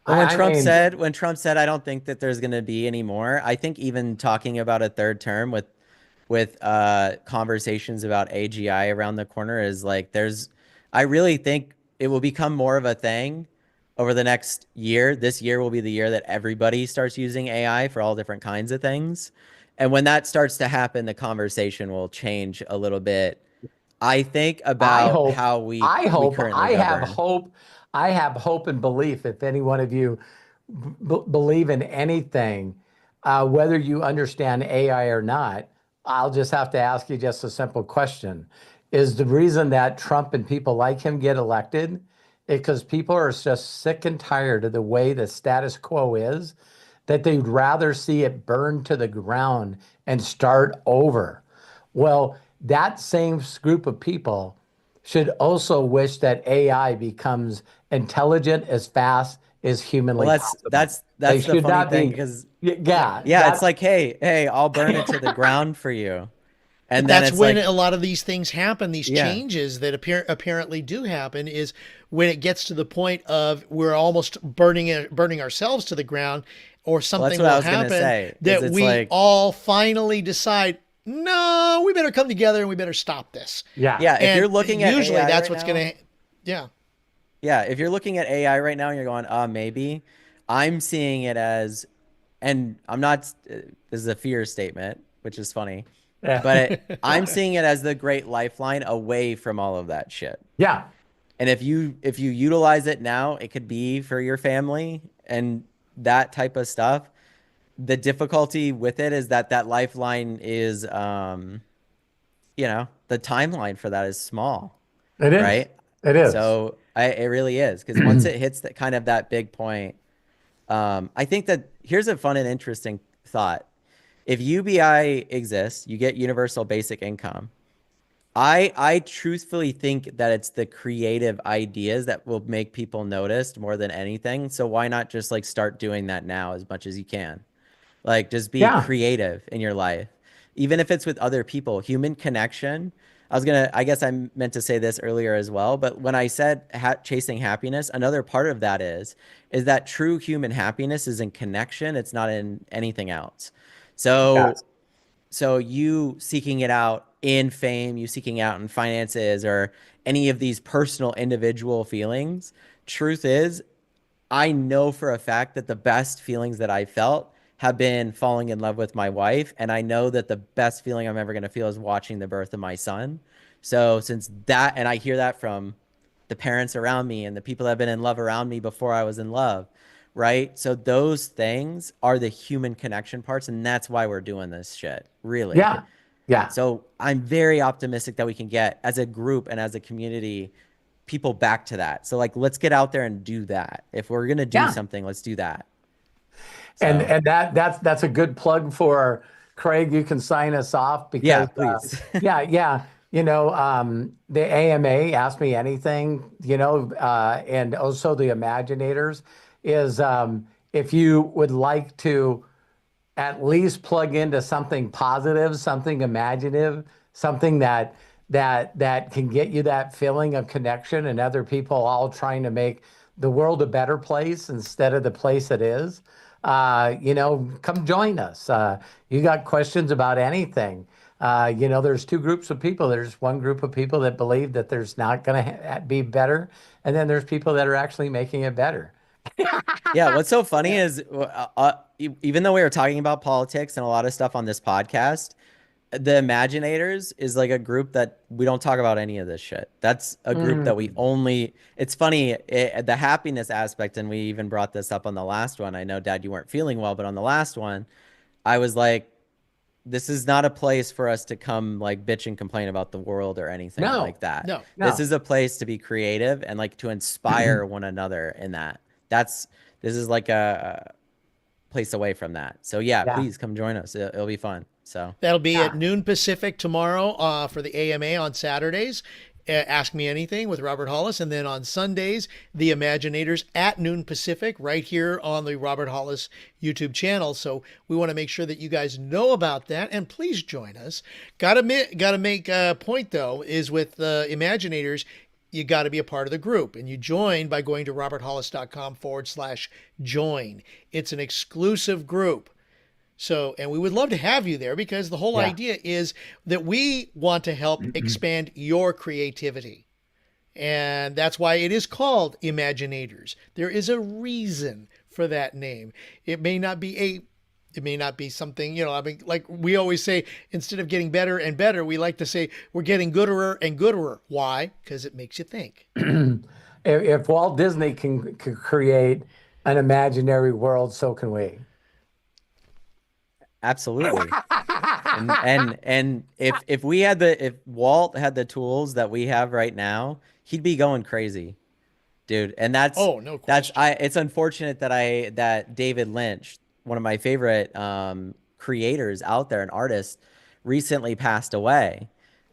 Well, I mean, When Trump said, I don't think that there's going to be any more, I think even talking about a third term with conversations about AGI around the corner is like I really think it will become more of a thing over the next year. This year will be the year that everybody starts using AI for all different kinds of things. And when that starts to happen, the conversation will change a little bit. I think I about hope, how we currently govern. I have hope and belief. If any one of you believe in anything, whether you understand AI or not, I'll just have to ask you just a simple question. Is the reason that Trump and people like him get elected because people are just sick and tired of the way the status quo is, that they'd rather see it burn to the ground and start over? Well, that same group of people should also wish that AI becomes intelligent as fast as Well, humanly possible. They that's the should funny not thing be, because yeah, yeah, it's that's like, hey, I'll burn it to the ground for you. But And then that's it's when like, a lot of these things happen. These yeah. changes that apparently do happen is when it gets to the point of we're almost burning ourselves to the ground, or Well, that's something what I will was gonna happen say, is that it's we like, all finally decide, no, we better come together and we better stop this. yeah, yeah, if you're And looking at usually AI that's right what's now, going to, yeah. yeah, if you're looking at AI right now and you're going, maybe, I'm seeing it as, and I'm not, this is a fear statement, which is funny, yeah, but I'm seeing it as the great lifeline away from all of that shit. yeah, And if you utilize it now, it could be for your family and that type of stuff. The difficulty with it is that lifeline is, the timeline for that is small, it is. right? It is. So it really is because once it hits that kind of that big point, I think that here's a fun and interesting thought. If UBI exists, you get universal basic income. I truthfully think that it's the creative ideas that will make people noticed more than anything. So why not just like start doing that now as much as you can? Like just be Yeah, creative in your life, even if it's with other people. Human connection. I guess I meant to say this earlier as well, but when I said chasing happiness, another part of that is that true human happiness is in connection. It's not in anything else. So yes, you seeking it out in fame, you seeking out in finances or any of these personal individual feelings. Truth is, I know for a fact that the best feelings that I felt have been falling in love with my wife. And I know that the best feeling I'm ever going to feel is watching the birth of my son. So, since that, and I hear that from the parents around me and the people that have been in love around me before I was in love, right? So, those things are the human connection parts. And that's why we're doing this shit, really. yeah, yeah, So, I'm very optimistic that we can get as a group and as a community people back to that. So like let's get out there and do that. If we're gonna do yeah. something, let's do that. And So that's a good plug for Craig. You can sign us off yeah, because please. yeah, yeah. The AMA, Ask Me Anything, and also the Imaginators is if you would like to at least plug into something positive, something imaginative, something that can get you that feeling of connection and other people all trying to make the world a better place instead of the place it is. Come join us. You got questions about anything. There's two groups of people. There's one group of people that believe that there's not going to be better, and then there's people that are actually making it better. Yeah, what's so funny is even though we were talking about politics and a lot of stuff on this podcast, the Imaginators is like a group that we don't talk about any of this shit. That's a group that we Mm. only, it's funny, the happiness aspect, and we even brought this up on the last one. I know, Dad, you weren't feeling well, but on the last one, I was like, this is not a place for us to come like bitch and complain about the world or anything No, like that. No. This no. is a place to be creative and like to inspire one another in that. That's this is like place away from that. So yeah, Yeah. please come join us. It'll be fun. So That'll be at Yeah. noon Pacific tomorrow for the AMA on Saturdays. Ask Me Anything with Robert Hollis. And then on Sundays, The Imaginators at noon Pacific, right here on the Robert Hollis YouTube channel. So we want to make sure that you guys know about that. And please join us. Gotta make a point, though, is with the Imaginators, you got to be a part of the group. And you join by going to roberthollis.com/join. It's an exclusive group. So, and we would love to have you there because the whole Yeah. idea is that we want to help expand your creativity. And that's why it is called Imaginators. There is a reason for that name. It may not be something, I mean, like we always say, instead of getting better and better, we like to say we're getting gooder and gooder. Why? Because it makes you think. If Walt Disney can create an imaginary world, so can we. absolutely. And if we had if Walt had the tools that we have right now, he'd be going crazy, dude. And Oh, no that's question. it's unfortunate that David Lynch, one of my favorite creators out there, an artist, recently passed away,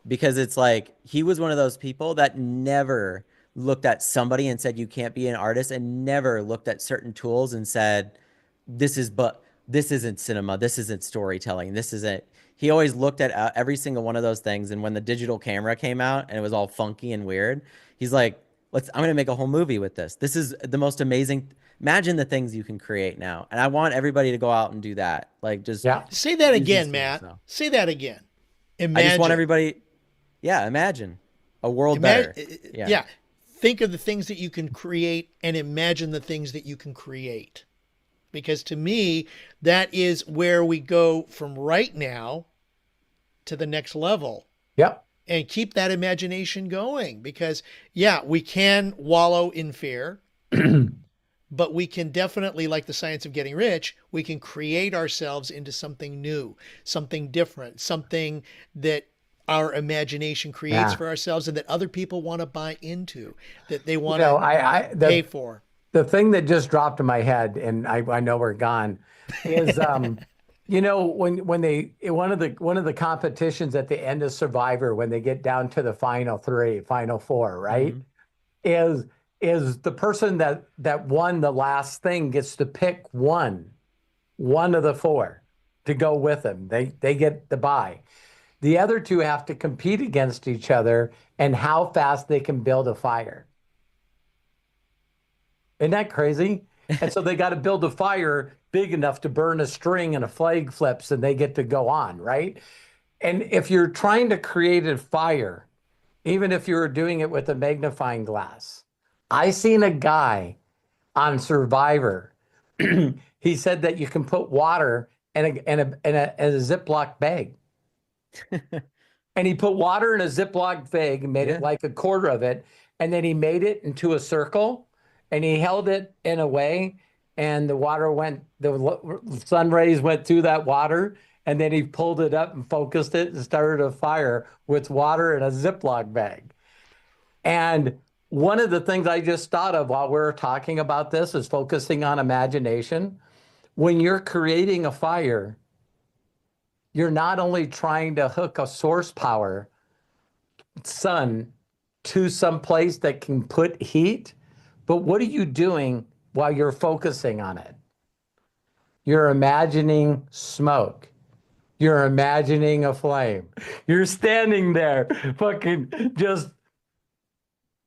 because it's like he was one of those people that never looked at somebody and said you can't be an artist, and never looked at certain tools and said this isn't cinema, this isn't storytelling, this isn't. He always looked at every single one of those things, and when the digital camera came out and it was all funky and weird, he's like, I'm gonna make a whole movie with this. This is the most amazing. Imagine the things you can create now, and I want everybody to go out and do that. Like, just Yeah. Say that use these again, tools Matt. now. Say that again. I just want Imagine. everybody, yeah, imagine a world better. Yeah. Yeah. Think of the things that you can create and imagine the things that you can create. Because to me, that is where we go from right now to the next level, Yep. and keep that imagination going. Because, yeah, we can wallow in fear, but we can definitely, like the science of getting rich, we can create ourselves into something new, something different, something that our imagination creates Yeah. for ourselves and that other people want to buy into, that they You want know, to I pay the for. the thing that just dropped in my head, and I know we're gone, is when they one of the competitions at the end of Survivor, when they get down to the final three, final four, right? Hmm. Is the person that won the last thing gets to pick one of the four to go with them. They get the bye. The other two have to compete against each other and how fast they can build a fire. Isn't that crazy? And so they got to build a fire big enough to burn a string and a flag flips and they get to go on, right? And if you're trying to create a fire, even if you're doing it with a magnifying glass, I seen a guy on Survivor. He said that you can put water in a Ziploc bag. And he put water in a Ziploc bag and made Yeah. it like a quarter of it. And then he made it into a circle and he held it in a way. And the sun rays went through that water. And then he pulled it up and focused it and started a fire with water in a Ziploc bag. And one of the things I just thought of while we're talking about this is focusing on imagination. When you're creating a fire, you're not only trying to hook a source power sun to some place that can put heat, but what are you doing while you're focusing on it? You're imagining smoke. You're imagining a flame. You're standing there, fucking just,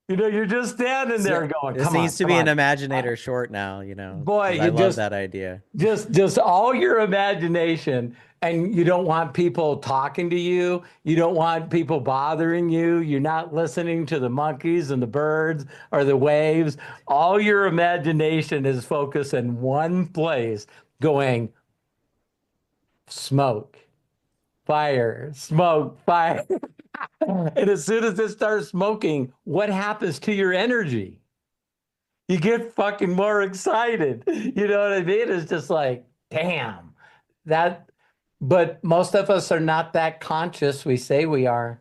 you're just standing there going, This come on, needs to come be an on. imaginator short now, Boy, 'cause I you love just that idea. just all your imagination, and you don't want people talking to you. You don't want people bothering you. You're not listening to the monkeys and the birds or the waves. All your imagination is focused in one place, going smoke, fire, smoke, fire. And as soon as it starts smoking, what happens to your energy? You get fucking more excited. You know what I mean? It's just like, damn, but most of us are not that conscious. We say we are.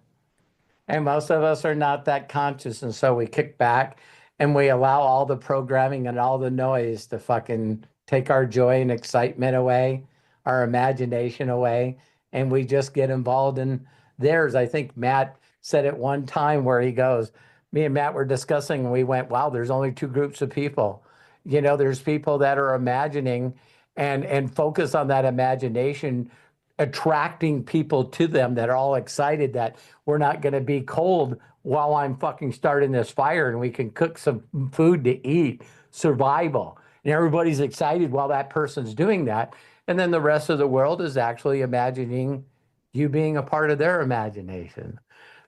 And most of us are not that conscious. And so we kick back and we allow all the programming and all the noise to fucking take our joy and excitement away, our imagination away, and we just get involved in theirs. I think Matt said at one time where he goes, me and Matt were discussing, and we went, wow, there's only two groups of people. There's people that are imagining and focus on that imagination, attracting people to them that are all excited that we're not going to be cold while I'm fucking starting this fire, and we can cook some food to eat, survival. And everybody's excited while that person's doing that. And then the rest of the world is actually imagining you being a part of their imagination,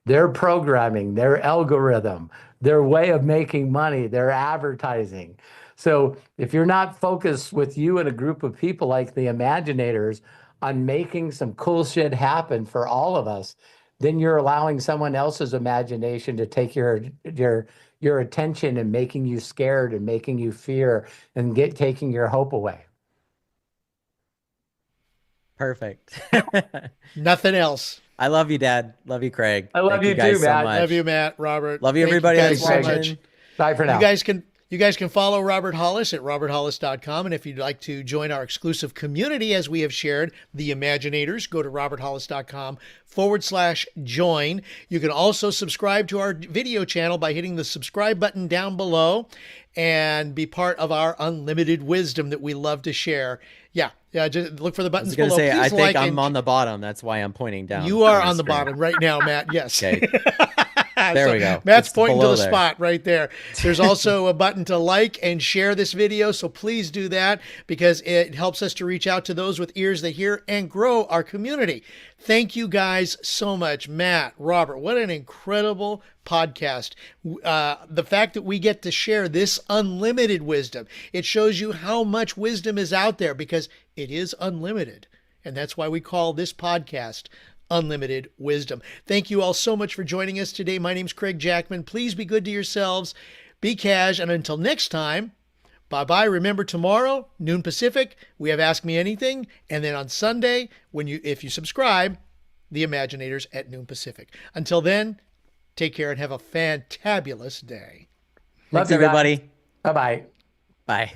their programming, their algorithm, their way of making money, their advertising. So if you're not focused with you and a group of people like the Imaginators on making some cool shit happen for all of us, then you're allowing someone else's imagination to take your attention and making you scared and making you fear and taking your hope away. Perfect. Nothing else. I love you, Dad. Love you, Craig. I love Thank you you guys too, so Matt. much. Love you, Matt, Robert. Love you, Thank everybody guys that's so watching. much. Bye for now. You guys can follow Robert Hollis at roberthollis.com. And if you'd like to join our exclusive community, as we have shared, the Imaginators, go to roberthollis.com/join. You can also subscribe to our video channel by hitting the subscribe button down below and be part of our unlimited wisdom that we love to share. Yeah, just look for the I buttons was going to below. say, Please I think like I'm and- on the bottom. That's why I'm pointing down. You are the on the screen. bottom right now, Matt. Yes. Okay. There we go. Matt's It's pointing to below the there. spot right there. There's also a button to like and share this video. So please do that because it helps us to reach out to those with ears that hear and grow our community. Thank you guys so much. Matt, Robert, what an incredible podcast. The fact that we get to share this unlimited wisdom, it shows you how much wisdom is out there because it is unlimited. And that's why we call this podcast Unlimited Wisdom. Thank you all so much for joining us today. My name's Craig Jackman. Please be good to yourselves. Be cash. And until next time, bye-bye. Remember, tomorrow, noon Pacific, we have Ask Me Anything. And then on Sunday, if you subscribe, the Imaginators at noon Pacific. Until then, take care and have a fantabulous day. Thanks, everybody. Bye-bye. Bye.